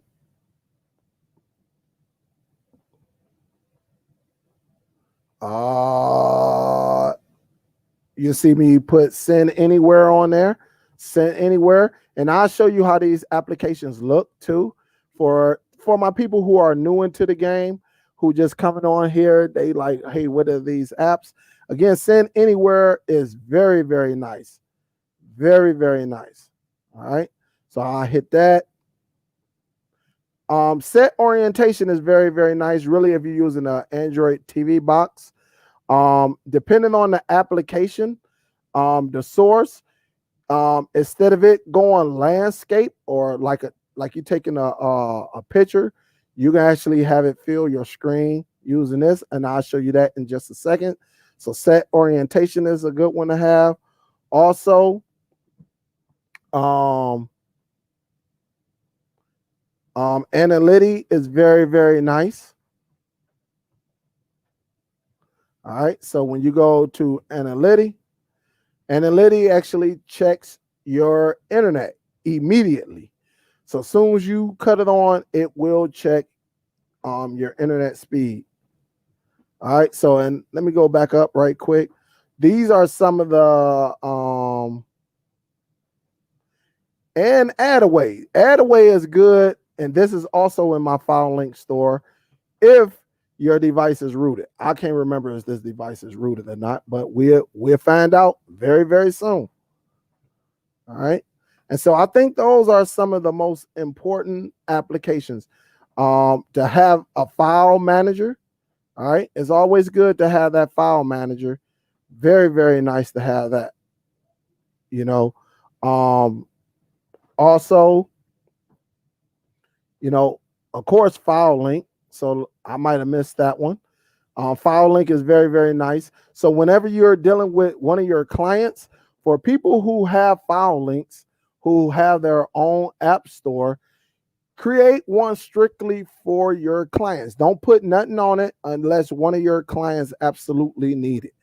You see me put Send Anywhere on there. Send Anywhere. And I'll show you how these applications look too. For my people who are new into the game, who just coming on here, they like, hey, what are these apps? Again, Send Anywhere is very, very nice. Very, very nice. All right. So I hit that. Set orientation is very, very nice. Really, if you're using an Android TV box, depending on the application, the source, instead of it going landscape or like you taking a picture, you can actually have it fill your screen using this, and I'll show you that in just a second. So set orientation is a good one to have. Also, analytic is very, very nice. All right, so when you go to analytic actually checks your internet immediately. So as soon as you cut it on, it will check your internet speed. All right, so and let me go back up right quick. These are some of the and Adaway. Adaway is good, and this is also in my Filelinked store if your device is rooted. I can't remember if this device is rooted or not, but we'll find out very, very soon. All right. And so I think those are some of the most important applications. To have a file manager. All right. It's always good to have that file manager. Very, very nice to have that. You know, also, you know, of course, Filelinked. So I might have missed that one. Filelinked is very, very nice. So whenever you're dealing with one of your clients, for people who have Filelinks, who have their own app store, create one strictly for your clients. Don't put nothing on it unless one of your clients absolutely need it.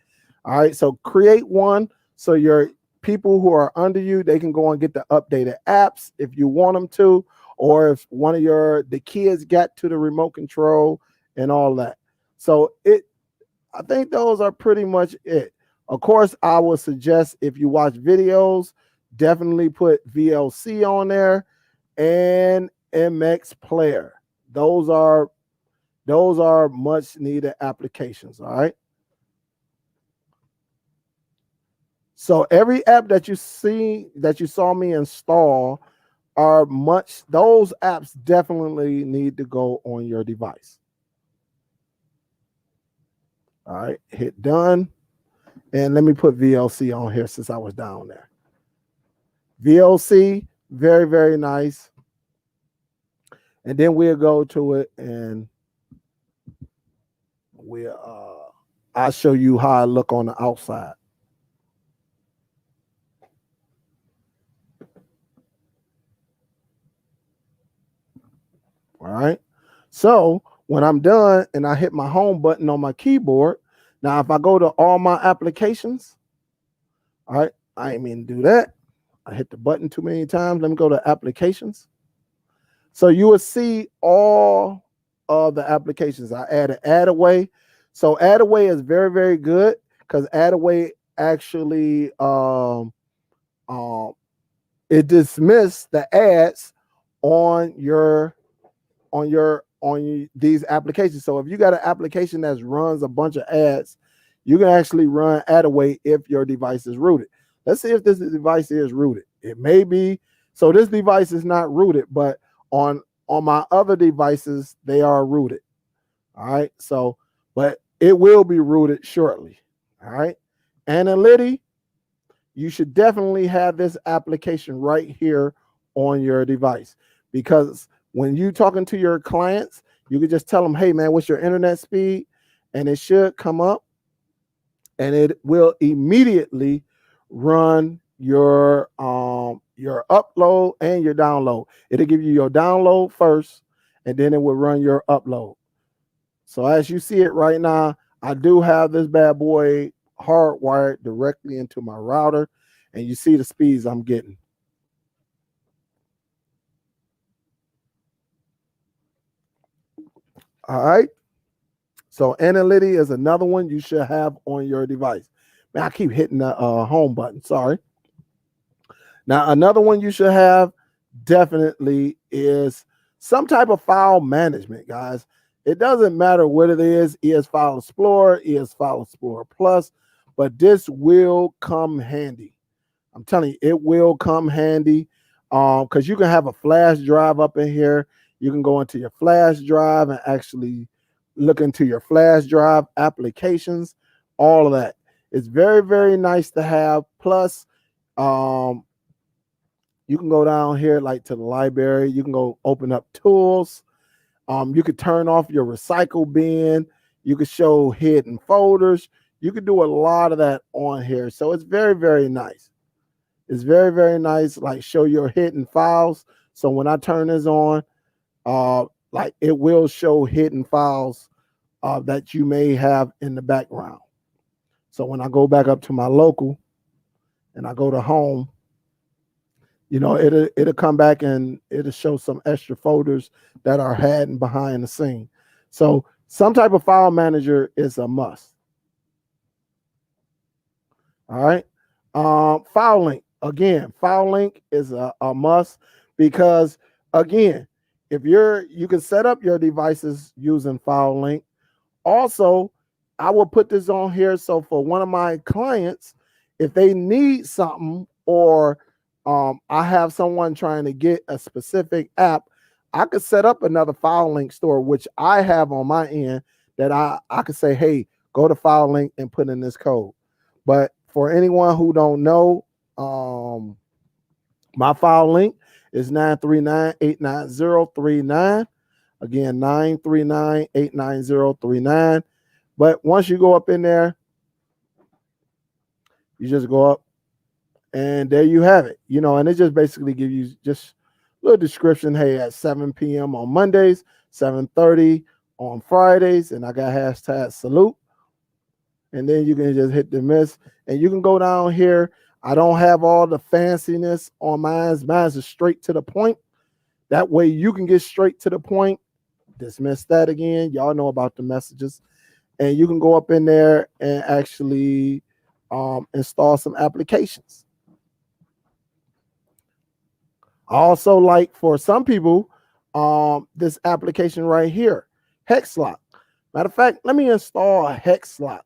All right, so create one so your people who are under you, they can go and get the updated apps if you want them to, or if one of the kids got to the remote control and all that. So I think those are pretty much it. Of course, I would suggest if you watch videos, definitely put VLC on there and MX Player. Those are much needed applications. All right. So every app that you saw me install those apps definitely need to go on your device. All right, hit done. And let me put VLC on here since I was down there. VLC, very, very nice. And then we'll go to it and I'll show you how I look on the outside. All right. So when I'm done and I hit my home button on my keyboard, now if I go to all my applications, all right, I ain't mean to do that. I hit the button too many times. Let me go to applications. So you will see all of the applications. I added Adaway. So Adaway is very, very good because Adaway actually it dismissed the ads on these applications. So if you got an application that runs a bunch of ads, you can actually run Adaway if your device is rooted. Let's see if this device is rooted. It may be. So this device is not rooted, but on my other devices, they are rooted. All right. So, but it will be rooted shortly. All right. Analytic, you should definitely have this application right here on your device, because when you're talking to your clients, you can just tell them, hey, man, what's your internet speed? And it should come up and it will immediately run your upload and your download. It'll give you your download first, and then it will run your upload. So as you see it right now, I do have this bad boy hardwired directly into my router, and you see the speeds I'm getting. All right. So analytic is another one you should have on your device. Man, I keep hitting the home button. Sorry. Now, another one you should have definitely is some type of file management, guys. It doesn't matter what it is. ES File Explorer, ES File Explorer Plus, but this will come handy. I'm telling you, it will come handy. Because you can have a flash drive up in here. You can go into your flash drive and actually look into your flash drive applications, all of that. It's very, very nice to have. Plus, um, you can go down here like to the library. You can go open up tools. You could turn off your recycle bin. You could show hidden folders. You could do a lot of that on here. So it's very, very nice. It's very, very nice. Like show your hidden files. So when I turn this on, like it will show hidden files that you may have in the background. So when I go back up to my local and I go to home, it'll come back and it'll show some extra folders that are hidden behind the scene. So some type of file manager is a must. All right. Filelinked. Again, Filelinked is a must because again, if you can set up your devices using Filelinked. Also, I will put this on here. So for one of my clients, if they need something or I have someone trying to get a specific app, I could set up another Filelinked store, which I have on my end that I could say, hey, go to Filelinked and put in this code. But for anyone who don't know, my Filelinked is 939-890-39. Again, 939-890-39. But once you go up in there, you just go up and there you have it. And it just basically gives you just a little description. Hey, at 7 p.m. on Mondays, 7:30 on Fridays, and I got hashtag salute. And then you can just hit the miss. And you can go down here. I don't have all the fanciness on mine. Mine is straight to the point. That way you can get straight to the point. Dismiss that again. Y'all know about the messages. And you can go up in there and actually install some applications. Also, like for some people, this application right here, HexLock. Matter of fact, let me install a HexLock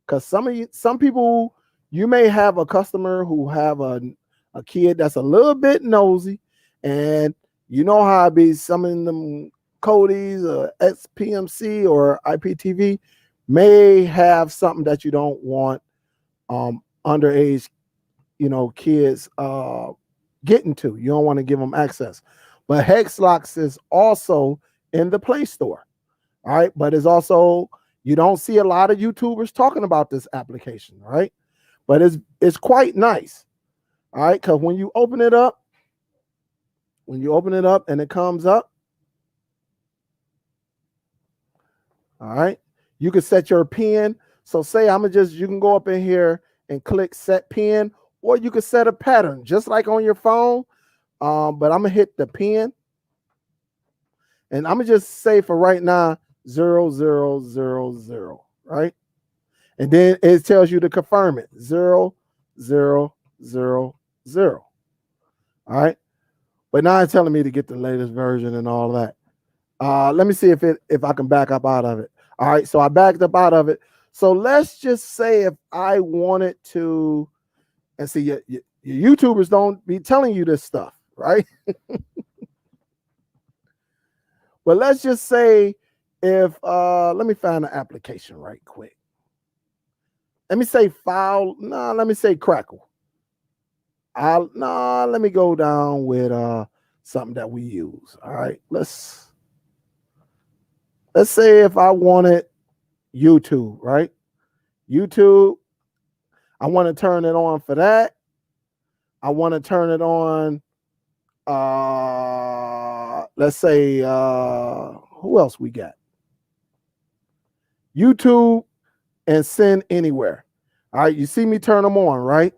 because some people, you may have a customer who have a kid that's a little bit nosy, and you know how it be. Some of them Codes or XPMC or IPTV may have something that you don't want underage, kids getting to. You don't want to give them access. But HexLocks is also in the Play Store. All right. But it's also, you don't see a lot of YouTubers talking about this application, right? But it's quite nice. All right. Because when you open it up and it comes up, all right, you can set your pin. So say you can go up in here and click set pin, or you can set a pattern just like on your phone. But I'm gonna hit the pin, and I'm gonna just say for right now 0000, right? And then it tells you to confirm it 0000. All right, but now it's telling me to get the latest version and all that. Let me see if I can back up out of it. All right, so I backed up out of it. So let's just say if I wanted to, and see, your YouTubers don't be telling you this stuff, right? But let's just say if, let me find an application right quick. Let me say let me say Crackle. Let me go down with something that we use. All right, let's say if I wanted YouTube, right? YouTube, I want to turn it on for that. I want to turn it on. Let's say, who else we got? YouTube and Send Anywhere. All right, you see me turn them on, right?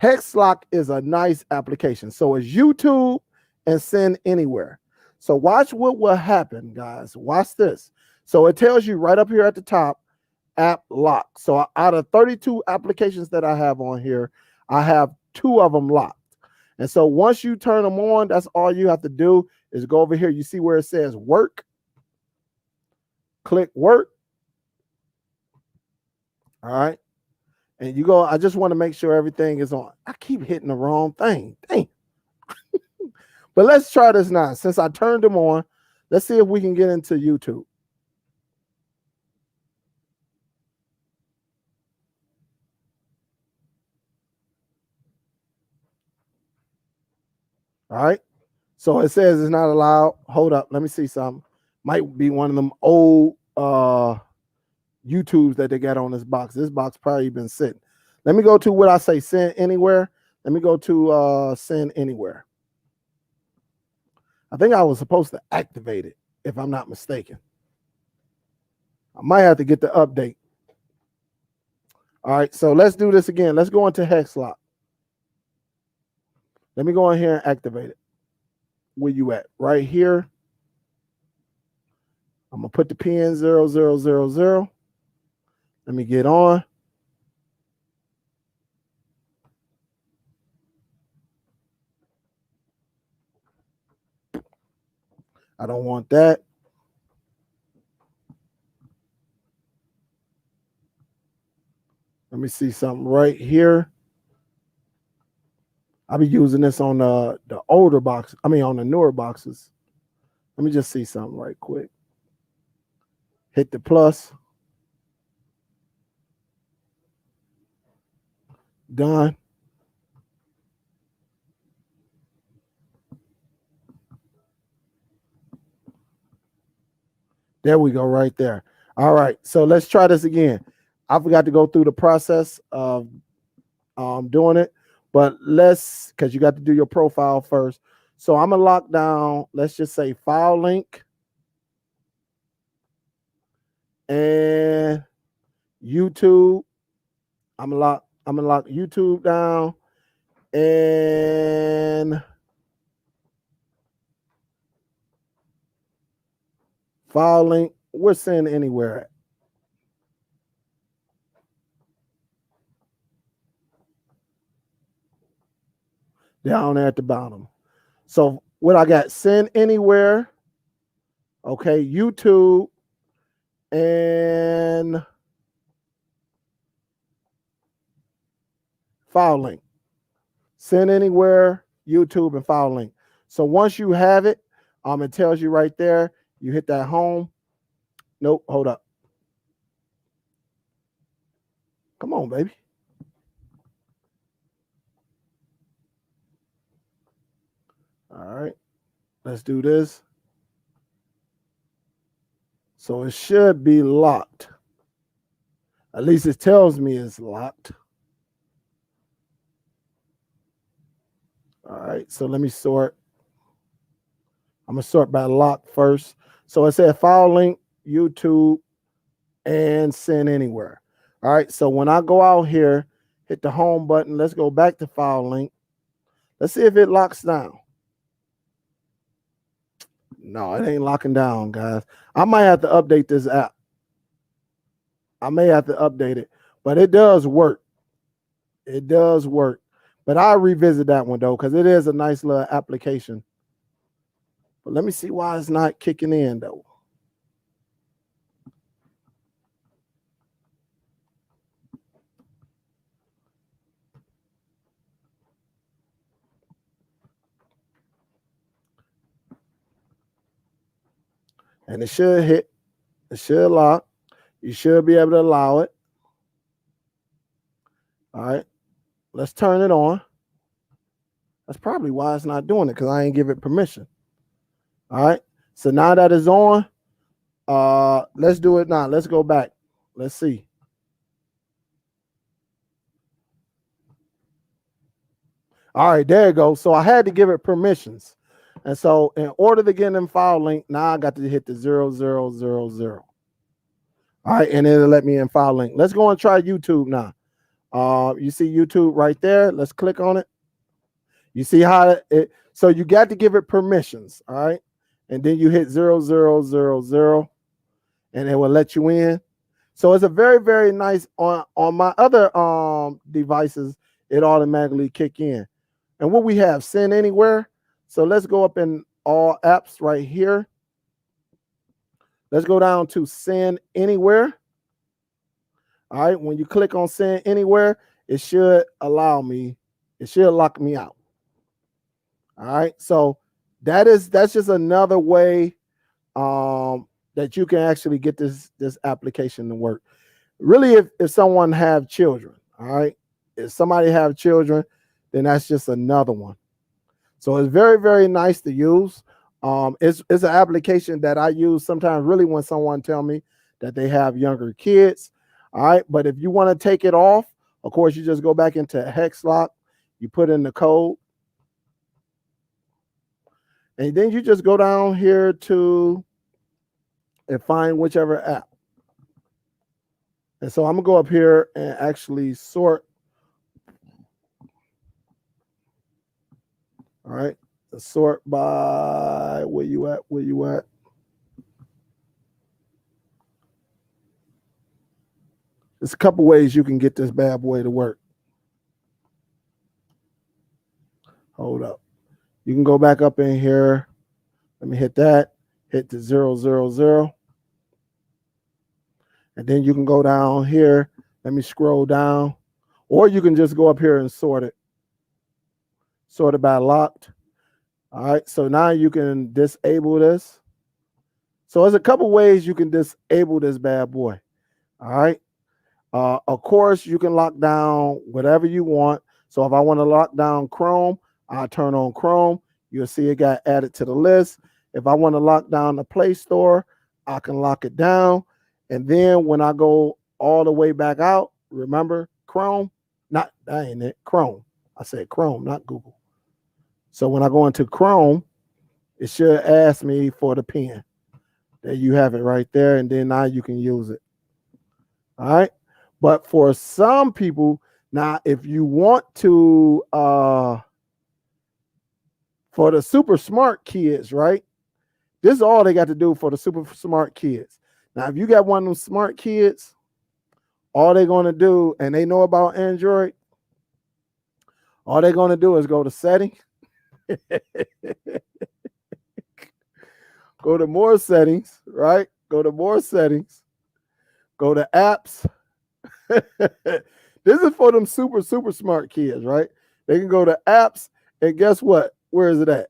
HexLock is a nice application. So it's YouTube and Send Anywhere. So watch what will happen, guys. Watch this. So it tells you right up here at the top, app lock. So out of 32 applications that I have on here, I have 2 of them locked. And so once you turn them on, that's all you have to do is go over here. You see where it says work. Click work. All right. And you go, I just want to make sure everything is on. I keep hitting the wrong thing. Dang. But let's try this now. Since I turned them on, let's see if we can get into YouTube. All right. So it says it's not allowed. Hold up. Let me see something. Might be one of them old YouTubes that they got on this box. This box probably been sitting. Let me go to what I say, send anywhere. Let me go to send anywhere. I think I was supposed to activate it, if I'm not mistaken. I might have to get the update. All right, so let's do this again. Let's go into Hexlock. Let me go in here and activate it. Where you at? Right here. I'm gonna put the pin 0000. Let me get on. I don't want that. Let me see something right here. I'll be using this on the older box. I mean, on the newer boxes. Let me just see something right quick. Hit the plus. Done. There we go, right there. All right, so let's try this again. I forgot to go through the process of doing it, but let's, because you got to do your profile first. So I'm gonna lock down, let's just say Filelinked and YouTube. I'm gonna lock YouTube down and Filelinked. We're sending anywhere. Down there at the bottom. So what I got, send anywhere. Okay, YouTube and Filelinked. Send anywhere, YouTube and Filelinked. So once you have it, it tells you right there. You hit that home. Nope, hold up. Come on, baby. All right, let's do this. So it should be locked. At least it tells me it's locked. All right, so let me sort. I'm gonna sort by lock first. So it said Filelinked, YouTube, and send anywhere. All right, so when I go out here, hit the home button. Let's go back to Filelinked. Let's see if it locks down. No, it ain't locking down, guys. I might have to update this app. I may have to update it, but it does work. It does work. But I'll revisit that one, though, because it is a nice little application. But let me see why it's not kicking in, though. And it should hit. It should lock. You should be able to allow it. All right. Let's turn it on. That's probably why it's not doing it, because I ain't give it permission. All right. So now that it's on, let's do it now. Let's go back. Let's see. All right, there you go. So I had to give it permissions. And so in order to get them Filelinked, now I got to hit the 0000. All right, and it'll let me in Filelinked. Let's go and try YouTube now. You see YouTube right there. Let's click on it. You see how it, so you got to give it permissions, all right? And then you hit 0000 and it will let you in. So it's a very, very nice, on my other devices, it automatically kick in. And what we have, send anywhere. So let's go up in all apps right here. Let's go down to send anywhere. All right, when you click on send anywhere, it should allow me, it should lock me out. All right, so that's just another way that you can actually get this application to work. Really, if someone have children, all right, if somebody have children, then that's just another one. So it's very, very nice to use. It's an application that I use sometimes really when someone tell me that they have younger kids. All right. But if you want to take it off, of course, you just go back into hex lock, you put in the code, and then you just go down here to and find whichever app. And so I'm gonna go up here and actually sort. All right. Sort by where you at, where you at. There's a couple ways you can get this bad boy to work. Hold up. You can go back up in here. Let me hit that. Hit the 000. And then you can go down here. Let me scroll down. Or you can just go up here and sort it. Sort it by locked. All right. So now you can disable this. So there's a couple ways you can disable this bad boy. All right. Of course, you can lock down whatever you want. So if I want to lock down Chrome, I turn on Chrome. You'll see it got added to the list. If I want to lock down the Play Store, I can lock it down. And then when I go all the way back out, remember Chrome, that ain't it, Chrome. I said Chrome, not Google. So when I go into Chrome, it should ask me for the pin. There you have it right there. And then now you can use it. All right. But for some people, now if you want to, for the super smart kids, right? This is all they got to do for the super smart kids. Now, if you got one of them smart kids, all they're going to do, and they know about Android, all they're going to do is go to settings, go to more settings, right? Go to more settings, go to apps. This is for them super smart kids, right? They can go to apps, and guess what? Where is it at?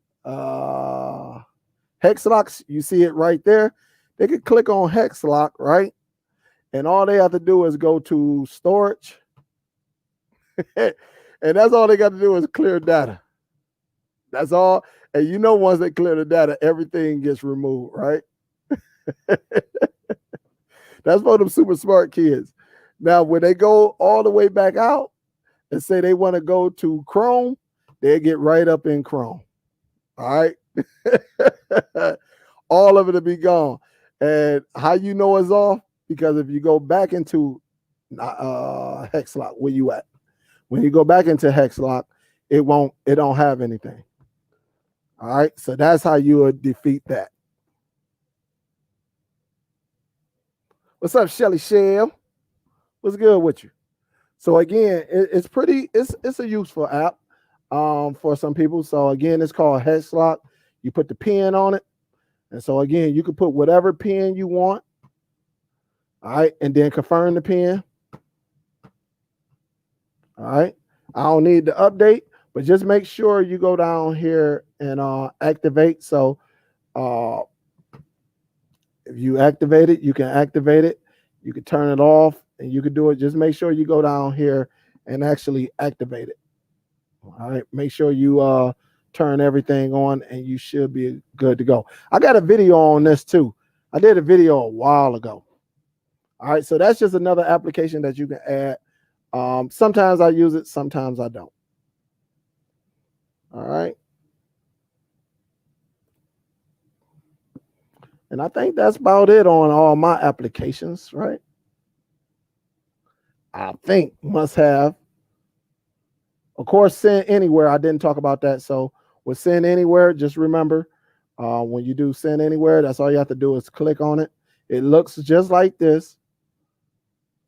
Hex locks, you see it right there. They can click on hex lock, right? And all they have to do is go to storage. And that's all they got to do is clear data. That's all. And you know, once they clear the data, everything gets removed, right? That's for them super smart kids. Now, when they go all the way back out and say they want to go to Chrome, they get right up in Chrome. All right. All of it will be gone. And how you know it's off? Because if you go back into hex lock, where you at? When you go back into hex lock, it don't have anything. All right. So that's how you would defeat that. What's up, Shelly Sham? What's good with you? So again, it's a useful app for some people. So again, it's called hex lock. You put the pin on it. And so again, you can put whatever pin you want. All right. And then confirm the pin. All right. I don't need the update, but just make sure you go down here and activate. So if you activate it, you can activate it. You can turn it off and you can do it. Just make sure you go down here and actually activate it. All right. Make sure you turn everything on and you should be good to go. I got a video on this too. I did a video a while ago. All right. So that's just another application that you can add. Sometimes I use it, sometimes I don't. All right. And I think that's about it on all my applications, right? I think must have. Of course, send anywhere. I didn't talk about that. So with send anywhere, just remember when you do send anywhere, that's all you have to do is click on it. It looks just like this.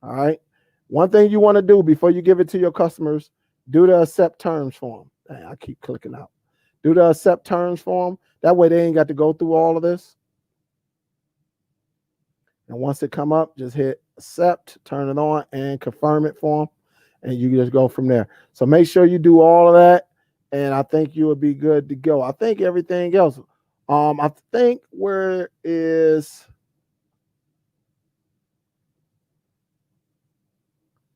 All right. One thing you want to do before you give it to your customers, do the accept terms form. Dang, I keep clicking out. Do the accept terms form. That way they ain't got to go through all of this. And once it come up, just hit accept, turn it on, and confirm it for them. And you just go from there. So make sure you do all of that. and I think you would be good to go. I think everything else. I think where is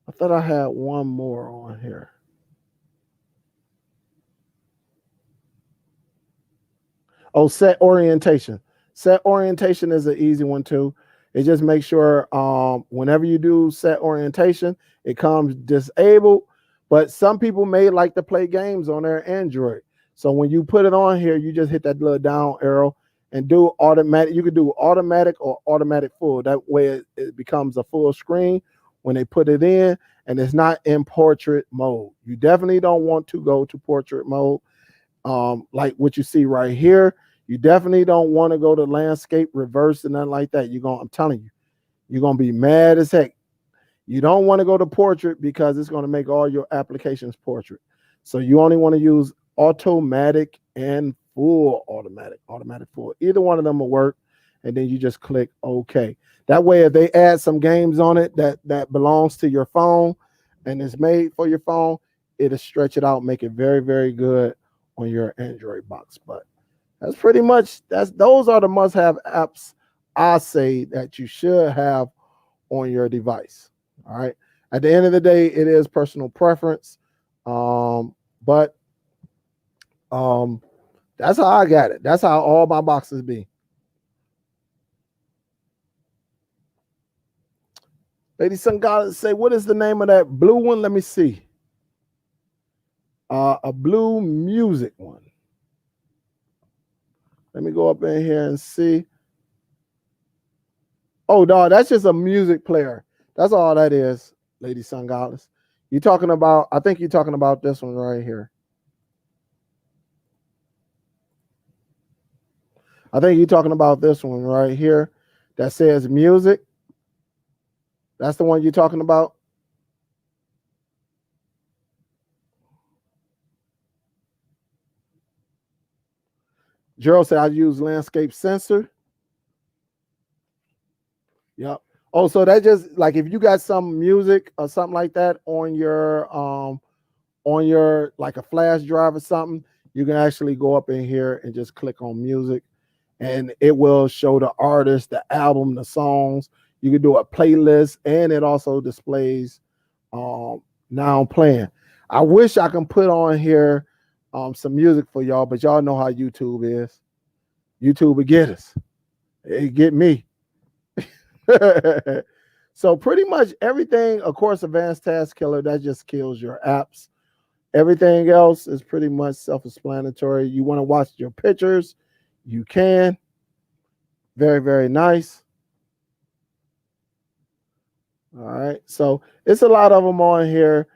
I thought I had one more on here. Oh, set orientation. Set orientation is an easy one too. It just makes sure whenever you do set orientation, it comes disabled. But some people may like to play games on their Android. So when you put it on here, you just hit that little down arrow and do automatic. You could do automatic or automatic full. That way it becomes a full screen when they put it in, and it's not in portrait mode. You definitely don't want to go to portrait mode. Like what you see right here. You definitely don't want to go to landscape, reverse, and nothing like that. I'm telling you, you're gonna be mad as heck. You don't want to go to portrait because it's going to make all your applications portrait. So you only want to use automatic and full automatic full. Either one of them will work, and then you just click OK. That way, if they add some games on it that belongs to your phone and is made for your phone, it'll stretch it out, make it very, very good on your Android box. But that's pretty much those are the must-have apps I say that you should have on your device. All right. At the end of the day, it is personal preference. But that's how I got it. That's how all my boxes be. Lady Sun God say, what is the name of that blue one? Let me see. A blue music one. Let me go up in here and see. Oh, no, that's just a music player. That's all that is, Lady Sun Goddess. You're talking about, I think you're talking about this one right here. I think you're talking about this one right here that says music. That's the one you're talking about. Gerald said I use landscape sensor. Yep. Oh, so that just like if you got some music or something like that on your like a flash drive or something, you can actually go up in here and just click on music, and it will show the artist, the album, the songs. You can do a playlist, and it also displays now playing. I wish I can put on here some music for y'all, but y'all know how YouTube is. YouTube will get us. It get me. So pretty much everything, of course, advanced task killer, that just kills your apps. Everything else is pretty much self-explanatory. You want to watch your pictures, you can. Very, very nice. All right. So it's a lot of them on here.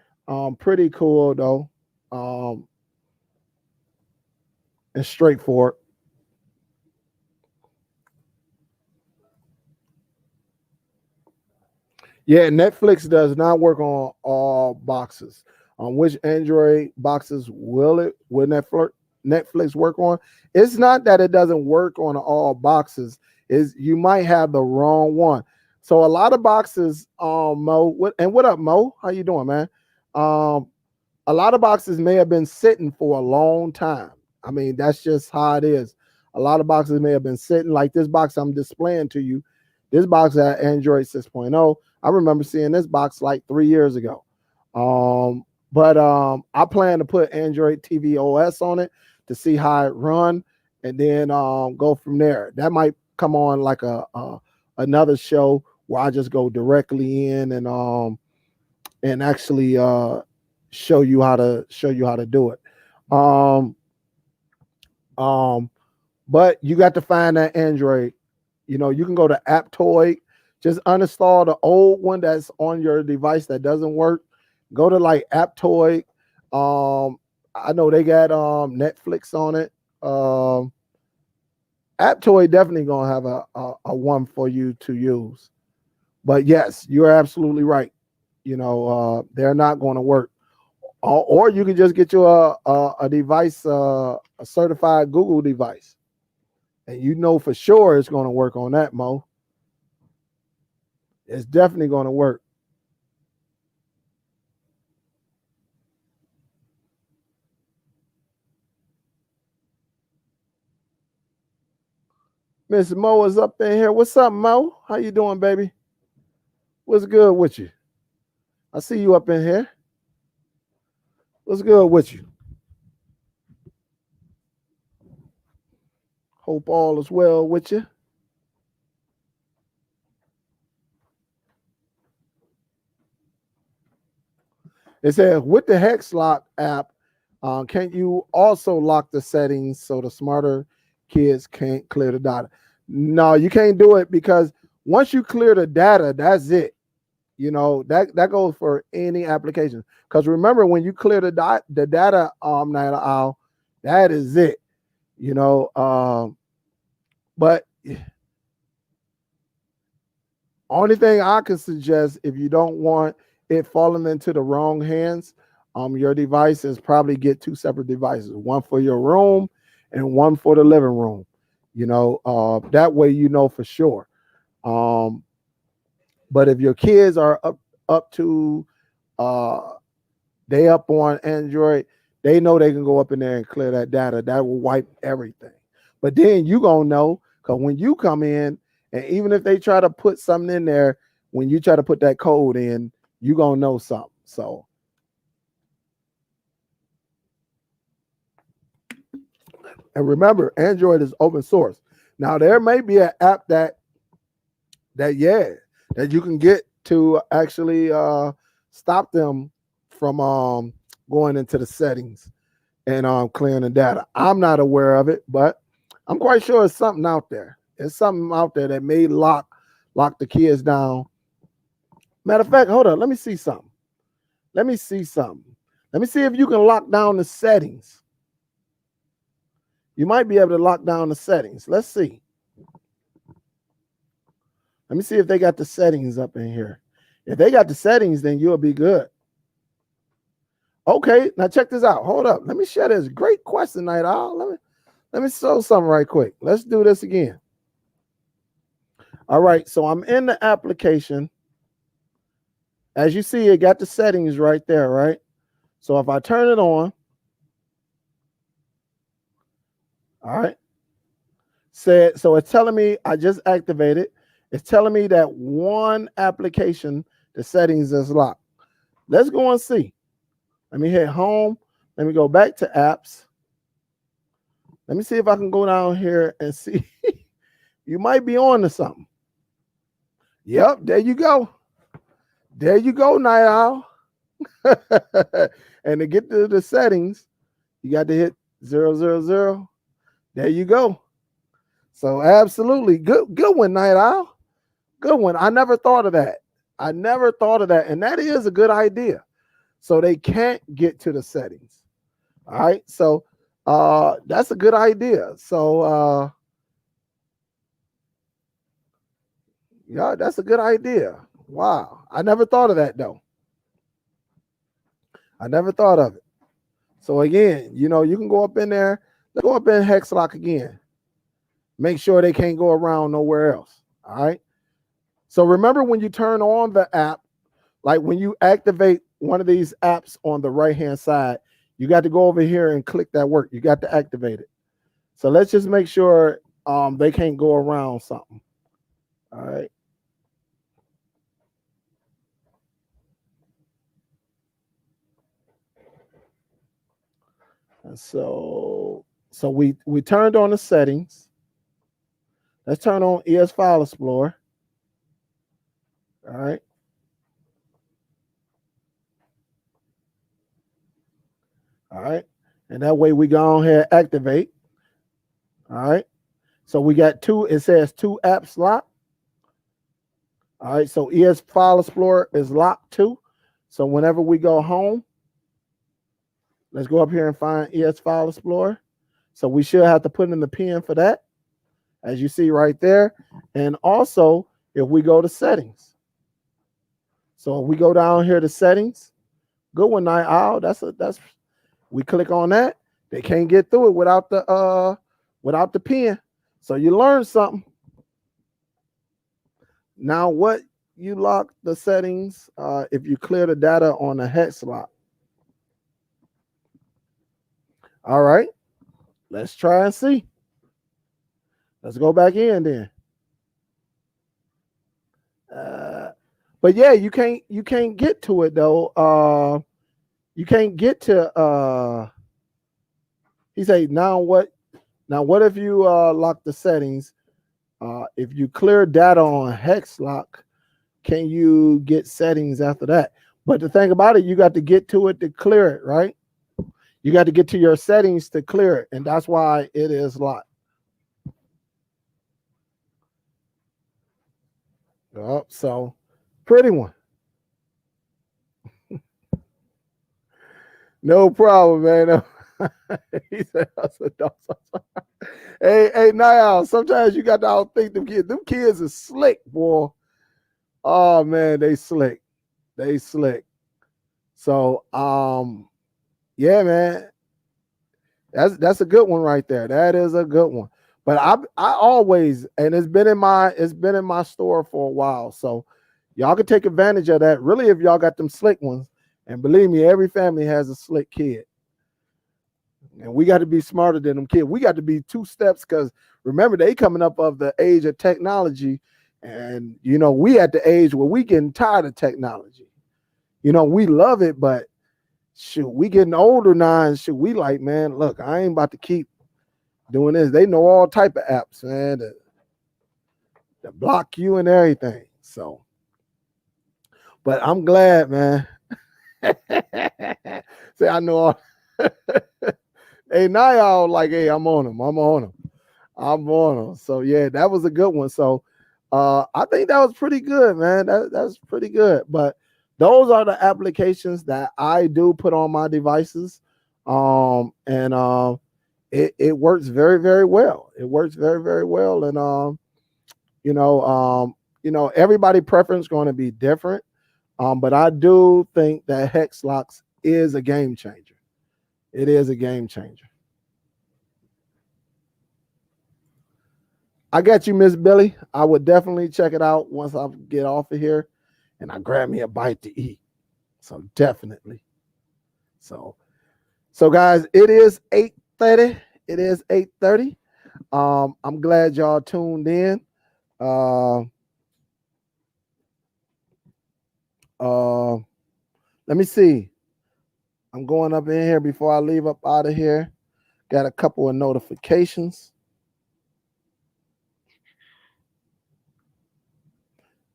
Pretty cool though. And straightforward. Yeah, Netflix does not work on all boxes. On which Android boxes will Netflix work on? It's not that it doesn't work on all boxes. Is you might have the wrong one. So a lot of boxes, Mo. What up, Mo? How you doing, man? Um, a lot of boxes may have been sitting for a long time. I mean, that's just how it is. A lot of boxes may have been sitting, like this box I'm displaying to you. This box had Android 6.0. I remember seeing this box like 3 years ago. But I plan to put Android TV OS on it to see how it run, and then go from there. That might come on like another show where I just go directly in and actually show you how to do it. Um, but you got to find that Android. You can go to Aptoid. Just uninstall the old one that's on your device that doesn't work. Go to like Aptoid. I know they got Netflix on it. Aptoid definitely gonna have a one for you to use. But yes, you're absolutely right. They're not going to work. Or you can just get you a device, a certified Google device, and you know for sure it's going to work on that, Mo. It's definitely going to work. Miss Mo is up in here. What's up, Mo? How you doing, baby? What's good with you? I see you up in here. What's good with you? Hope all is well with you. It says with the Hex Lock app, can you also lock the settings so the smarter kids can't clear the data? No, you can't do it because once you clear the data, that's it. You know, that goes for any application. Because remember, when you clear the data, Night Owl, that is it. You know, but only thing I can suggest if you don't want it falling into the wrong hands, your device is probably get two separate devices, one for your room and one for the living room. You know, that way you know for sure. But if your kids are up to they up on Android, they know they can go up in there and clear that data. That will wipe everything. But then you gonna know because when you come in, and even if they try to put something in there, when you try to put that code in, you gonna know something. So, and remember, Android is open source. Now there may be an app that you can get to actually stop them from going into the settings and clearing the data. I'm not aware of it, but I'm quite sure it's something out there. It's something out there that may lock the kids down. Matter of fact, hold on. Let me see something. Let me see if you can lock down the settings. You might be able to lock down the settings. Let's see. Let me see if they got the settings up in here. If they got the settings, then you'll be good. Okay, now check this out. Hold up. Let me share this. Great question, Night Owl. Let me show something right quick. Let's do this again. All right, so I'm in the application. As you see, it got the settings right there, right? So if I turn it on, all right, so it's telling me I just activated. It's telling me that one application, the settings is locked. Let's go and see. Let me hit home. Let me go back to apps. Let me see if I can go down here and see. You might be on to something. Yep, there you go. There you go, Night Owl. And to get to the settings, you got to hit 000. There you go. So absolutely good one, Night Owl. Good one. I never thought of that. And that is a good idea. So they can't get to the settings. All right. So that's a good idea. So yeah, that's a good idea. Wow. I never thought of that though. I never thought of it. So again, you know, you can go up in there. Let's go up in Hex Lock again. Make sure they can't go around nowhere else. All right. So remember when you turn on the app, like when you activate one of these apps on the right-hand side, you got to go over here and click that work. You got to activate it. So let's just make sure they can't go around something. All right. And so we turned on the settings. Let's turn on ES File Explorer. All right. All right. And that way we go ahead and activate. All right. So we got two, it says two apps locked. All right. So ES File Explorer is locked too. So whenever we go home, let's go up here and find ES File Explorer. So we should have to put in the PIN for that, as you see right there. And also, if we go to settings. So if we go down here to settings, good one, Night Owl. We click on that. They can't get through it without the PIN. So you learn something. Now, what you lock the settings if you clear the data on a hex lock. All right, let's try and see. Let's go back in then. But yeah, you can't get to it though. You can't get to he said now what if you lock the settings? If you clear data on hex lock, can you get settings after that? But the thing about it, you got to get to it to clear it, right? You got to get to your settings to clear it, and that's why it is locked. Oh, so pretty one. No problem, man. He said, hey, now sometimes you got to outthink them kids. Them kids are slick, boy. Oh man, they slick. They slick. So yeah, man. That's a good one right there. That is a good one. But I always, and it's been in my store for a while. So y'all can take advantage of that. Really, if y'all got them slick ones. And believe me, every family has a slick kid. And we got to be smarter than them kids. We got to be 2 steps, because remember, they coming up of the age of technology. And, we at the age where we getting tired of technology. We love it, but shoot, we getting older now, and shoot, we like, man, look, I ain't about to keep doing this. They know all type of apps, man, to block you and everything. So, but I'm glad, man. Say, I know all. Hey, now y'all like, hey, I'm on them. So yeah, that was a good one. So I think that was pretty good, man. That's pretty good. But those are the applications that I do put on my devices. And it works very, very well. It works very, very well. And everybody preference is going to be different. But I do think that hex locks is a game changer. It is a game changer. I got you, Miss Billy. I would definitely check it out once I get off of here and I grab me a bite to eat. So definitely. So guys, it is 8:30. It is 8:30. I'm glad y'all tuned in. Let me see. I'm going up in here before I leave up out of here. Got a couple of notifications.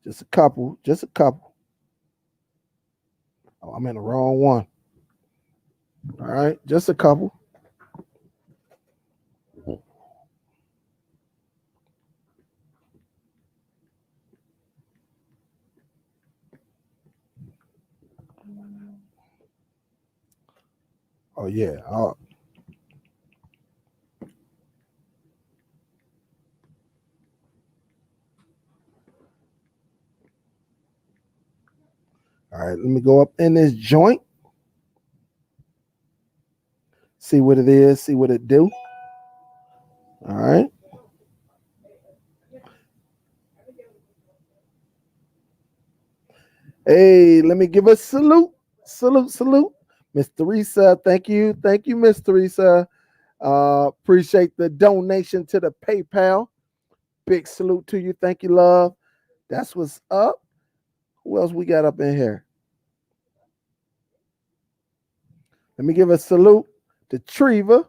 Just a couple. Oh, I'm in the wrong one. All right, just a couple. Oh yeah. All right, let me go up in this joint. See what it is, see what it do. All right. Hey, let me give a salute. Salute. Miss Teresa, thank you, Miss Teresa. Appreciate the donation to the PayPal. Big salute to you. Thank you, love. That's what's up. Who else we got up in here? Let me give a salute to Treva.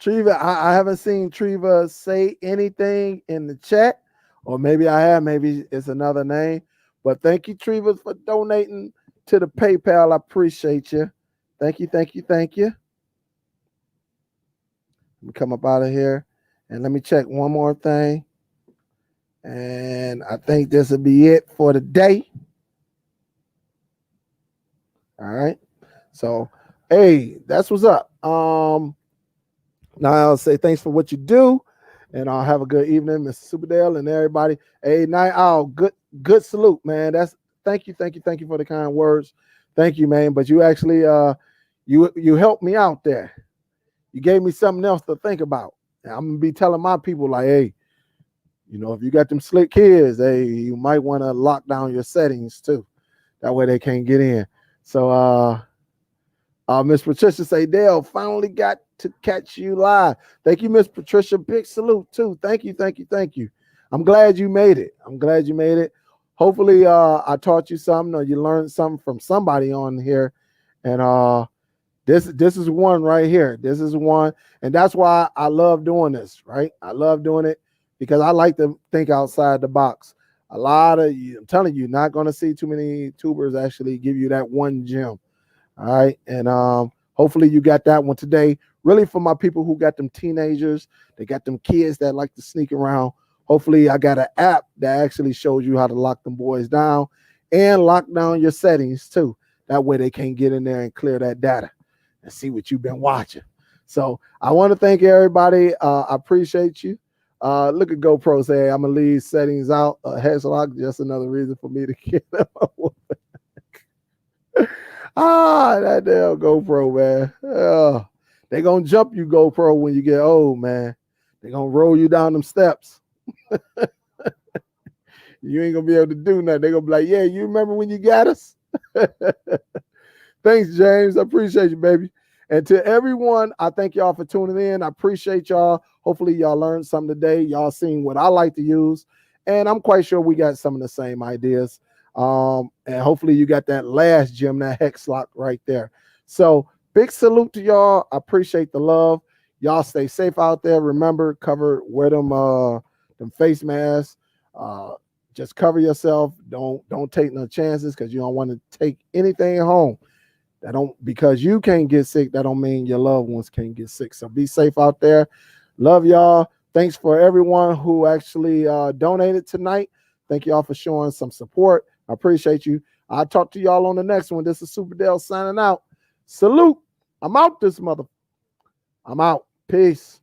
I haven't seen Treva say anything in the chat, or maybe I have. Maybe it's another name. But thank you, Treva, for donating to the PayPal. I appreciate you. Thank you. Let me come up out of here and let me check one more thing. And I think this will be it for the day. All right. So, hey, that's what's up. Now I'll say thanks for what you do, and I'll have a good evening, Mr. Superdell and everybody. Hey, Night Owl, good salute, man. Thank you for the kind words. Thank you, man. But you actually you helped me out there. You gave me something else to think about. And I'm gonna be telling my people like, hey, if you got them slick kids, hey, you might want to lock down your settings too. That way they can't get in. So Miss Patricia say, Dale, finally got to catch you live. Thank you, Miss Patricia. Big salute too. Thank you, thank you, thank you. I'm glad you made it. I'm glad you made it. Hopefully, I taught you something or you learned something from somebody on here. And this is one right here. This is one, and that's why I love doing this. Right, I love doing it because I like to think outside the box. A lot of you, I'm telling you, not going to see too many tubers actually give you that one gem. All right. And hopefully you got that one today. Really for my people who got them teenagers, they got them kids that like to sneak around. Hopefully I got an app that actually shows you how to lock them boys down and lock down your settings too. That way they can't get in there and clear that data and see what you've been watching. So I want to thank everybody. I appreciate you. Look at GoPro say, I'm going to leave settings out. Hex lock, just another reason for me to get up. That damn GoPro, man. They gonna jump you, GoPro, when you get old, man. They gonna roll you down them steps. You ain't gonna be able to do nothing. They gonna be like, yeah, you remember when you got us? Thanks, James. I appreciate you, baby. And to everyone, I thank y'all for tuning in. I appreciate y'all. Hopefully y'all learned something today. Y'all seen what I like to use. And I'm quite sure we got some of the same ideas. And hopefully you got that last gem, that hex lock right there. So big salute to y'all. I appreciate the love. Y'all stay safe out there. Remember, wear them face masks. Just cover yourself. Don't take no chances because you don't want to take anything home. Because you can't get sick, that don't mean your loved ones can't get sick. So be safe out there. Love y'all. Thanks for everyone who actually donated tonight. Thank y'all for showing some support. I appreciate you. I'll talk to y'all on the next one. This is Superdell signing out. Salute. I'm out this mother. I'm out. Peace.